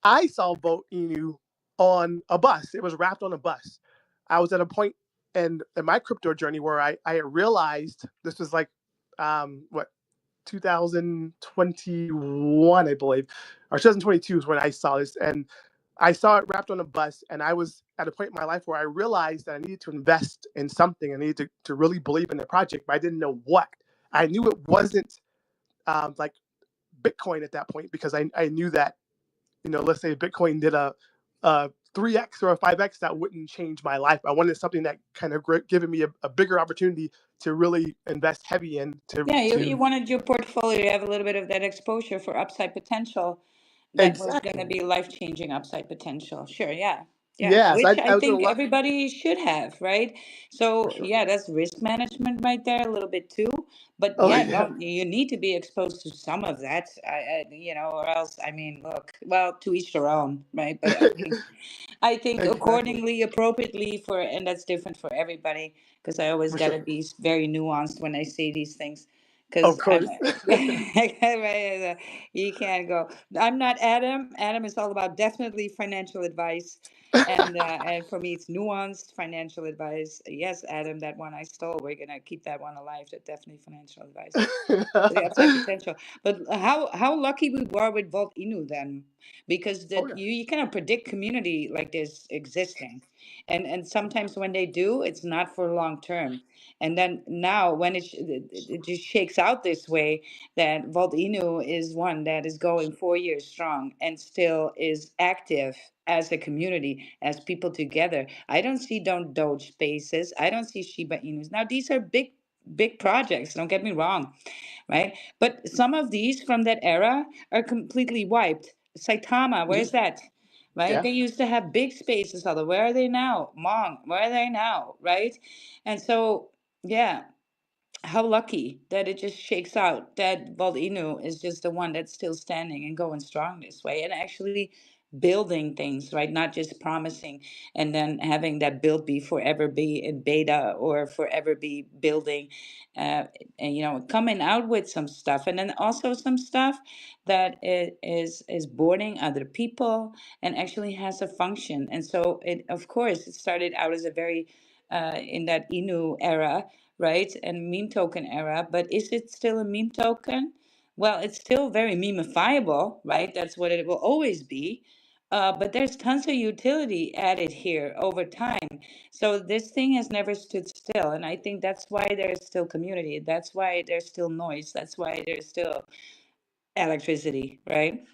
I saw Boat Inu on a bus. It was wrapped on a bus. I was at a point in my crypto journey where I realized this was like what 2021, I believe, or 2022 is when I saw this, and I saw it wrapped on a bus, and I was at a point in my life where I realized that I needed to invest in something. I needed to really believe in the project, but I didn't know what. I knew it wasn't like Bitcoin at that point because I knew that let's say Bitcoin did a 3x or a 5x, that wouldn't change my life. I wanted something that kind of given me a bigger opportunity to really invest heavy in Yeah, you to wanted your portfolio to have a little bit of that exposure for upside potential that was going to exactly. be life-changing upside potential. Sure, yeah. Yeah, Yes, which I I was in a think lot. everybody should have, right? For So, sure. yeah, that's risk management right there a little bit too. But Oh yeah, yeah. no, you need to be exposed to some of that, or else, I mean, look, well, to each their own, right? But I think Exactly. accordingly, appropriately for, and that's different for everybody because I always For got to sure. be very nuanced when I say these things Of because I'm, course. you can't go. I'm not Adam. Adam is all about definitely financial advice. And for me, it's nuanced financial advice. Yes, Adam, that one I stole. We're gonna keep that one alive. That definitely financial advice for the upside potential. But how lucky we were with Volt Inu then, because Oh that yeah. you cannot predict community like this existing, and sometimes when they do, it's not for long term. And then now when it just shakes out this way, that Volt Inu is one that is going 4 years strong and still is active as a community, as people together. I don't see don't Doge spaces. I don't see Shiba Inus. Now these are big. big projects, don't get me wrong, right? But some of these from that era are completely wiped. Saitama, where's that? Right? Yeah. They used to have big spaces. Other, where are they now? Mong, where are they now? Right? And so, yeah, how lucky that it just shakes out that Inu is just the one that's still standing and going strong this way and actually building things, right? Not just promising and then having that build be forever be in beta or forever be building, and coming out with some stuff and then also some stuff that is boarding other people and actually has a function. And so it, of course, it started out as a very in that Inu era, right? And meme token era, but is it still a meme token? Well, it's still very memeifiable, right? That's what it will always be. But there's tons of utility added here over time. So this thing has never stood still. And I think that's why there's still community. That's why there's still noise. That's why there's still electricity, right?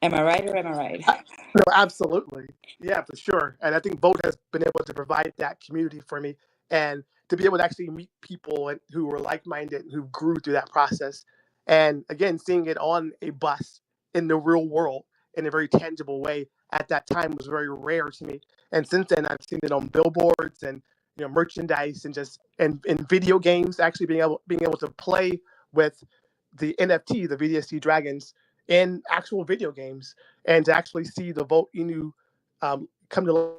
Am I right or am I right? No, absolutely. Yeah, for sure. And I think Vote has been able to provide that community for me and to be able to actually meet people who were like minded, who grew through that process. And again, seeing it on a bus in the real world in a very tangible way at that time was very rare to me. And since then, I've seen it on billboards and merchandise and just and in video games, actually being able to play with the NFT, the VDST Dragons, in actual video games and to actually see the Vote Inu come to life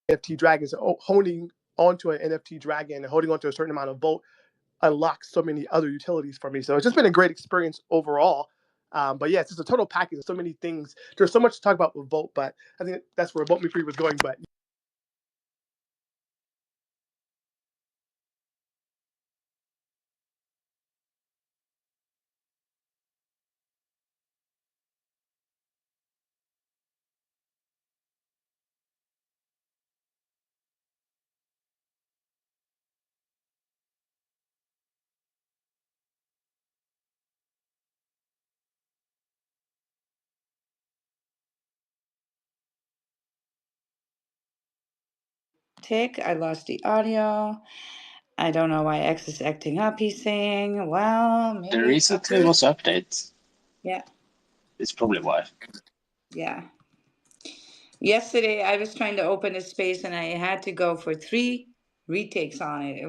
NFT dragons, holding onto an NFT dragon and holding onto a certain amount of Vote unlocks so many other utilities for me. So it's just been a great experience overall. But yeah, it's just a total package. There's so many things. There's so much to talk about with Vote, but I think that's where Vote Me Free was going. But Tick, I lost the audio. I don't know why X is acting up, he's saying. Well, There maybe recently update. was update. Yeah, It's probably why. yeah. Yesterday I was trying to open a space and I had to go for 3 retakes on it.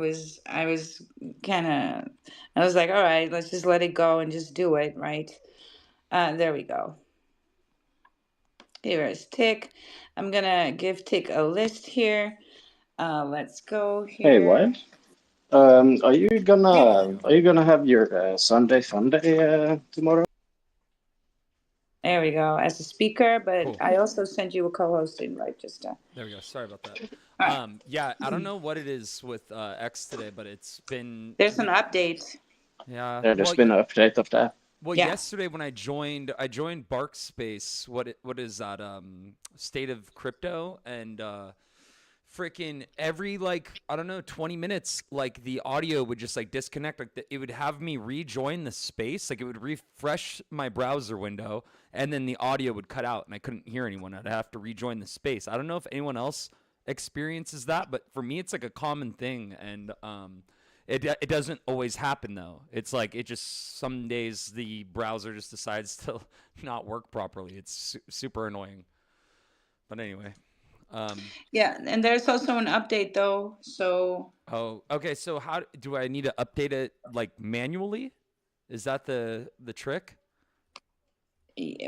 I was kind of, I was like, all right, let's just let it go and just do it, right? There we go. Here is Tick. I'm gonna give Tick a list here. Let's go Hey, here. Wild. Are you Yeah, gonna have your Sunday fun day tomorrow? there we go. As a speaker, but Cool. I also sent you a co-host invite just to. There we go. Sorry about that. All right. Yeah, I don't know what it is with X today, but it's been There's an update. yeah. Yeah, there's been an update of that. Well, Yeah. yesterday when I joined Bark Space. What is that? State of Crypto, and freaking every, like, I don't know, 20 minutes, like the audio would just like disconnect. Like it would have me rejoin the space. Like it would refresh my browser window, and then the audio would cut out, and I couldn't hear anyone. I'd have to rejoin the space. I don't know if anyone else experiences that, but for me, it's like a common thing, and it doesn't always happen though. It's like it just some days the browser just decides to not work properly. It's super annoying. But anyway, Yeah, and there's also an update though. So, oh, okay. So how do I need to update it, like manually? Is that the trick?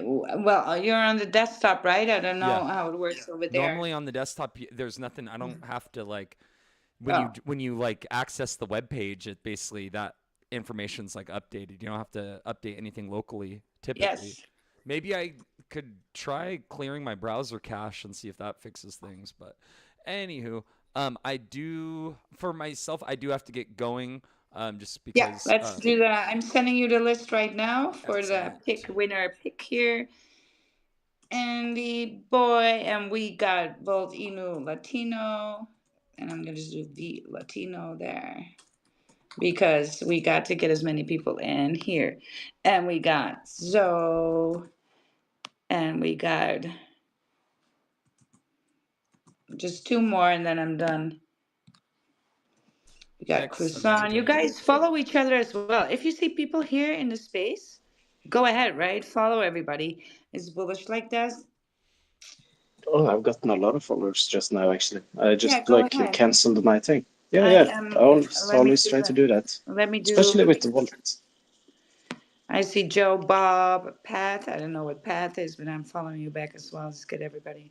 well, you're on the desktop, right? I don't Yeah. know how it works over there. Normally on the desktop, there's nothing. I don't have to, like, Oh, when you like access the web page. It basically, that information's like updated. You don't have to update anything locally typically. yes. Maybe I could try clearing my browser cache and see if that fixes things. But anywho, I do, for myself, I do have to get going. Just Yeah, because. let's do that. I'm sending you the list right now for the Excellent. pick winner pick here. Andy Boy, and we got Volt Inu Latino, and I'm gonna just do the Latino there because we got to get as many people in here, and we got Zoe, and we got just two more, and then I'm done. We got Croissant. You Excellent. guys follow each other as well. If you see people here in the space, go ahead, right? Follow everybody. Is Bullish like that? Oh, I've gotten a lot of followers just now, actually. I Yeah, just go like ahead. canceled my thing. Yeah, I yeah. I always, let me always do try to the do that, let me do especially with the wallet. I see Joe, Bob, Pat. I don't know what Pat is, but I'm following you back as well. Let's get everybody.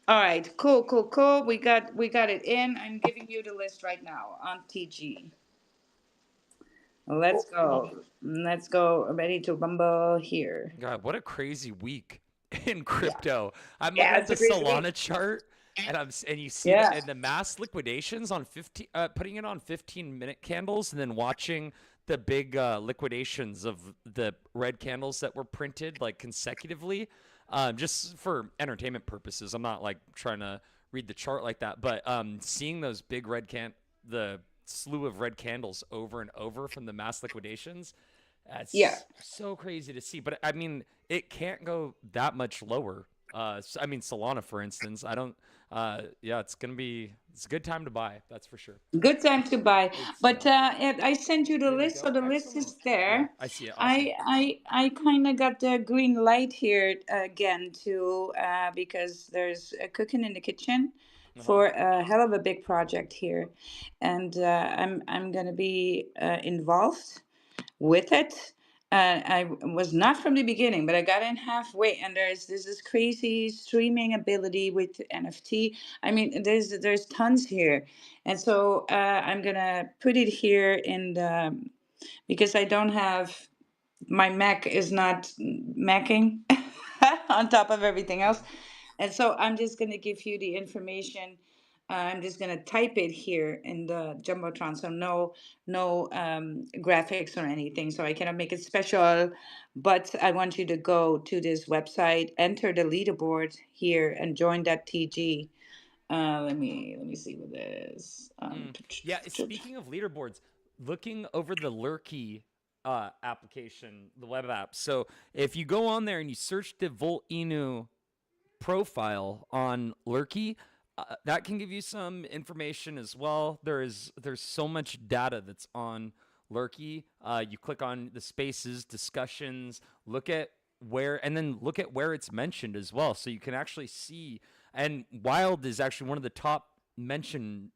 All right, cool, cool, cool. We got it in. I'm giving you the list right now on TG. Let's go. Let's go. Ready to rumble here. God, what a crazy week in Yeah. crypto. I'm looking Yeah, at it's the a crazy week. Solana chart and and you see Yeah. the mass liquidations on 15 putting it on 15-minute candles and then watching the big liquidations of the red candles that were printed like consecutively just for entertainment purposes. I'm not like trying to read the chart like that, but seeing those big the slew of red candles over and over from the mass liquidations. Yeah. That's so crazy to see. But I mean, it can't go that much lower. I mean, Solana, for instance, I don't. Yeah, it's a good time to buy. That's for sure. Good time to buy. It's yeah. But I sent you the There we list, so go. the list Excellent. is Yeah, there. I see it. Awesome. I kind of got the green light here again too, because there's cooking in the kitchen Uh huh. for a hell of a big project here, and I'm gonna be involved with it. I was not from the beginning, but I got in halfway, and there's this crazy streaming ability with NFT. I mean, there's tons here, and so I'm gonna put it here in the because I don't have my Mac is not Macking on top of everything else. And so I'm just going to give you the information. I'm just going to type it here in the Jumbotron. So no graphics or anything. So I cannot make it special, but I want you to go to this website, enter the leaderboard here and join that TG. Let me see what it is. Yeah. Speaking of leaderboards, looking over the Lurkey application, the web app. So if you go on there and you search the Volt Inu profile on Lurkey, that can give you some information as well. There's so much data that's on Lurkey. You click on the spaces, discussions, look at and then look at where it's mentioned as well, so you can actually see. And Wild is actually one of the top mentioned,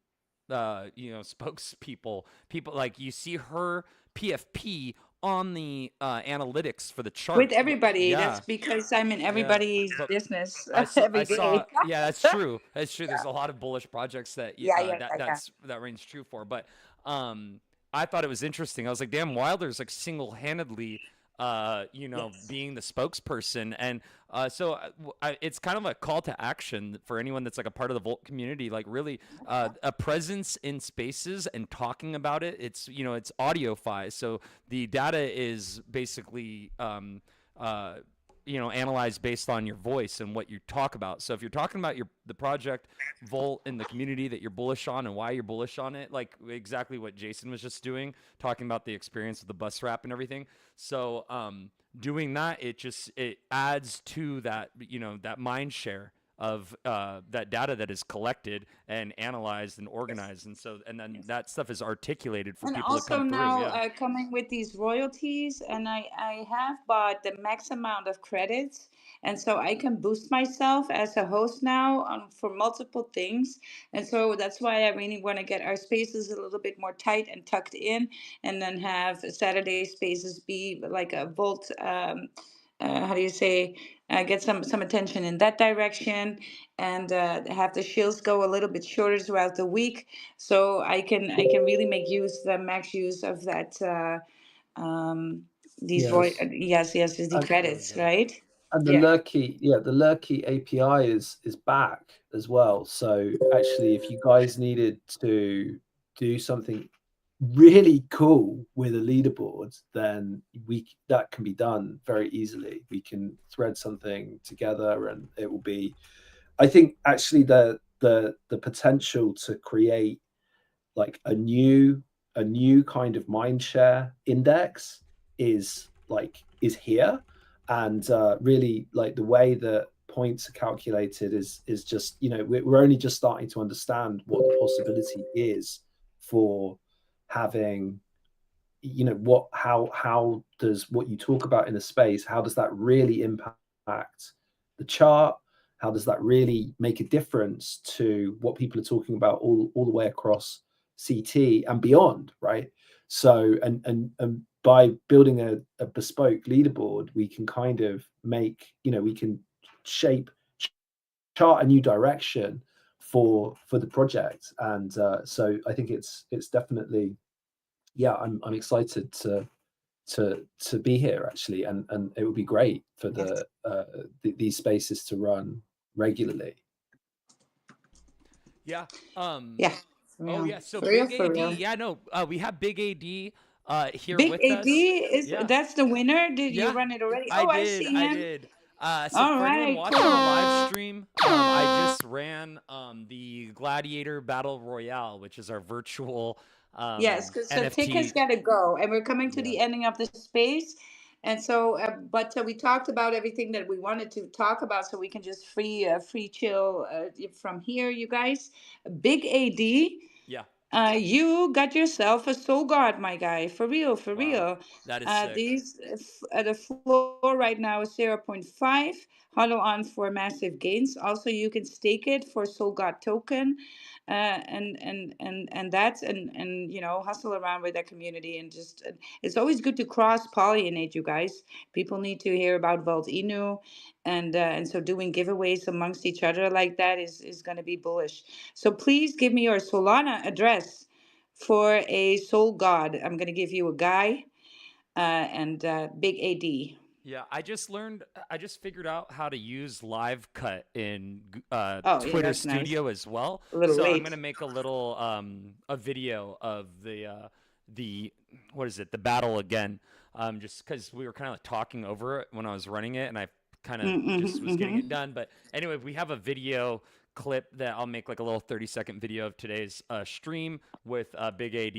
spokespeople. People like you see her PFP on the analytics for the With chart. everybody. That's Yeah, because I'm in yeah. everybody's But business I every saw. day. Yeah, that's true. That's true. There's Yeah, a lot of bullish projects yeah, yeah, yeah, yeah. that rings true for. But I thought it was interesting. I was like, damn, Wilder's like single-handedly, Yes. being the spokesperson, and it's kind of a call to action for anyone that's like a part of the Volt community. Like, really, a presence in spaces and talking about it. It's audiofi, so the data is basically analyzed based on your voice and what you talk about. So if you're talking about the project Volt in the community that you're bullish on and why you're bullish on it, like exactly what Jason was just doing, talking about the experience with the bus wrap and everything. So doing that, it adds to that mind share of that data that is collected and analyzed and organized, and then that stuff is articulated for And people to also come through. now Yeah. coming with these royalties, and I have bought the max amount of credits, and so I can boost myself as a host now for multiple things, and so that's why I really want to get our spaces a little bit more tight and tucked in, and then have Saturday spaces be like a Volt. How do you say? Get some attention in that direction, and have the shields go a little bit shorter throughout the week so I can really make use the max use of that these Yes. yes the And Really credits, good. right? the Yeah. Lurkey, the Lurkey API is back as well. So actually, if you guys needed to do something really cool with a leaderboard, then that can be done very easily. We can thread something together, and it will be. I think actually the potential to create like a new kind of mindshare index is here, and really like the way that points are calculated is just, you know, we're only just starting to understand what the possibility is for having, you know, what how does what you talk about in a space, how does that really impact the chart, how does that really make a difference to what people are talking about all the way across CT and beyond, right? So and by building a bespoke leaderboard, we can kind of make, you know, we can shape chart a new direction for the project. And so I think it's definitely, yeah, I'm excited to be here actually, and it would be great for Yes. these spaces to run regularly. Yeah. Yeah. For Oh real. yeah. So For real. Big For AD. real. Yeah. No. We have Big AD here Big with us. AD is Yeah. that's the winner. Did you Yeah. run it already? I Oh, I did. see I him. did. So All for anyone right. watching the live Cool. stream, I just ran the Gladiator Battle Royale, which is our virtual Yes, because so Tick has NFT. got to go, and we're coming to Yeah. the ending of the space. And so, but we talked about everything that we wanted to talk about, so we can just free chill from here, you guys. Big AD. Yeah. You got yourself a soul guard, my guy. For real, for Wow. real. That is sick. The floor right now is 0.5. Huddle on for massive gains. Also, you can stake it for soul guard token, and that's and you know, hustle around with that community, and just it's always good to cross pollinate, you guys. People need to hear about Vault Inu, and so doing giveaways amongst each other like that is going to be bullish. So please give me your Solana address for a soul god. I'm going to give you a guy and big AD. Yeah, I just figured out how to use Live Cut in Oh, yeah, Twitter that's nice. Studio as well. A little So I'm late. gonna make a little a video of the what is it, the battle again. Just because we were kind of talking over it when I was running it, and I kind of just Mm-hmm, was getting it mm-hmm. done. But anyway, we have a video clip that I'll make like a little 30-second video of today's stream with Big AD,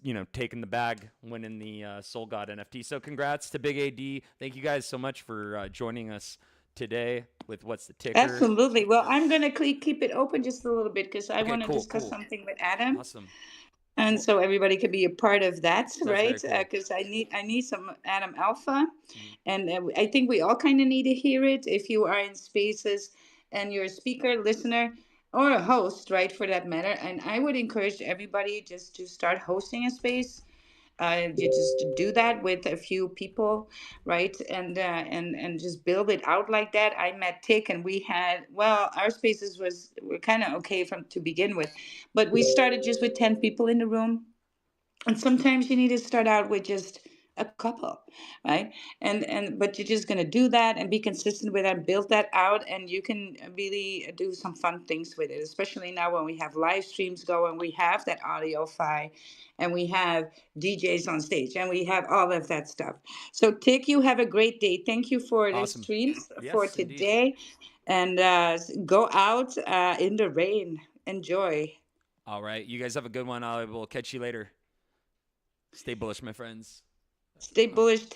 you know, taking the bag, winning the Soul God NFT. So congrats to Big AD. Thank you guys so much for joining us today with What's the Ticker. Absolutely. Well, I'm going to keep it open just a little bit because I Okay, want to cool, discuss cool. something with Adam. Awesome. And so everybody can be a part of that, That's right? very cool. Because I need some Adam Alpha, Mhm. and I think we all kind of need to hear it. If you are in spaces and you're a speaker, listener, or a host, right, for that matter, and I would encourage everybody just to start hosting a space. You just do that with a few people, right, and just build it out like that. I met Tick, and we had, well, our spaces were kind of okay from to begin with, but we started just with 10 people in the room, and sometimes you need to start out with just a couple, right, and but you're just going to do that and be consistent with that, build that out, and you can really do some fun things with it, especially now when we have live streams going, we have that audio file, and we have DJs on stage, and we have all of that stuff. So Tick, you have a great day. Thank you for the Awesome. streams for Yes, indeed. today, and go out in the rain, enjoy. All right. You guys have a good one. I will catch you later. Stay bullish, my friends. Stay bullish, Tick.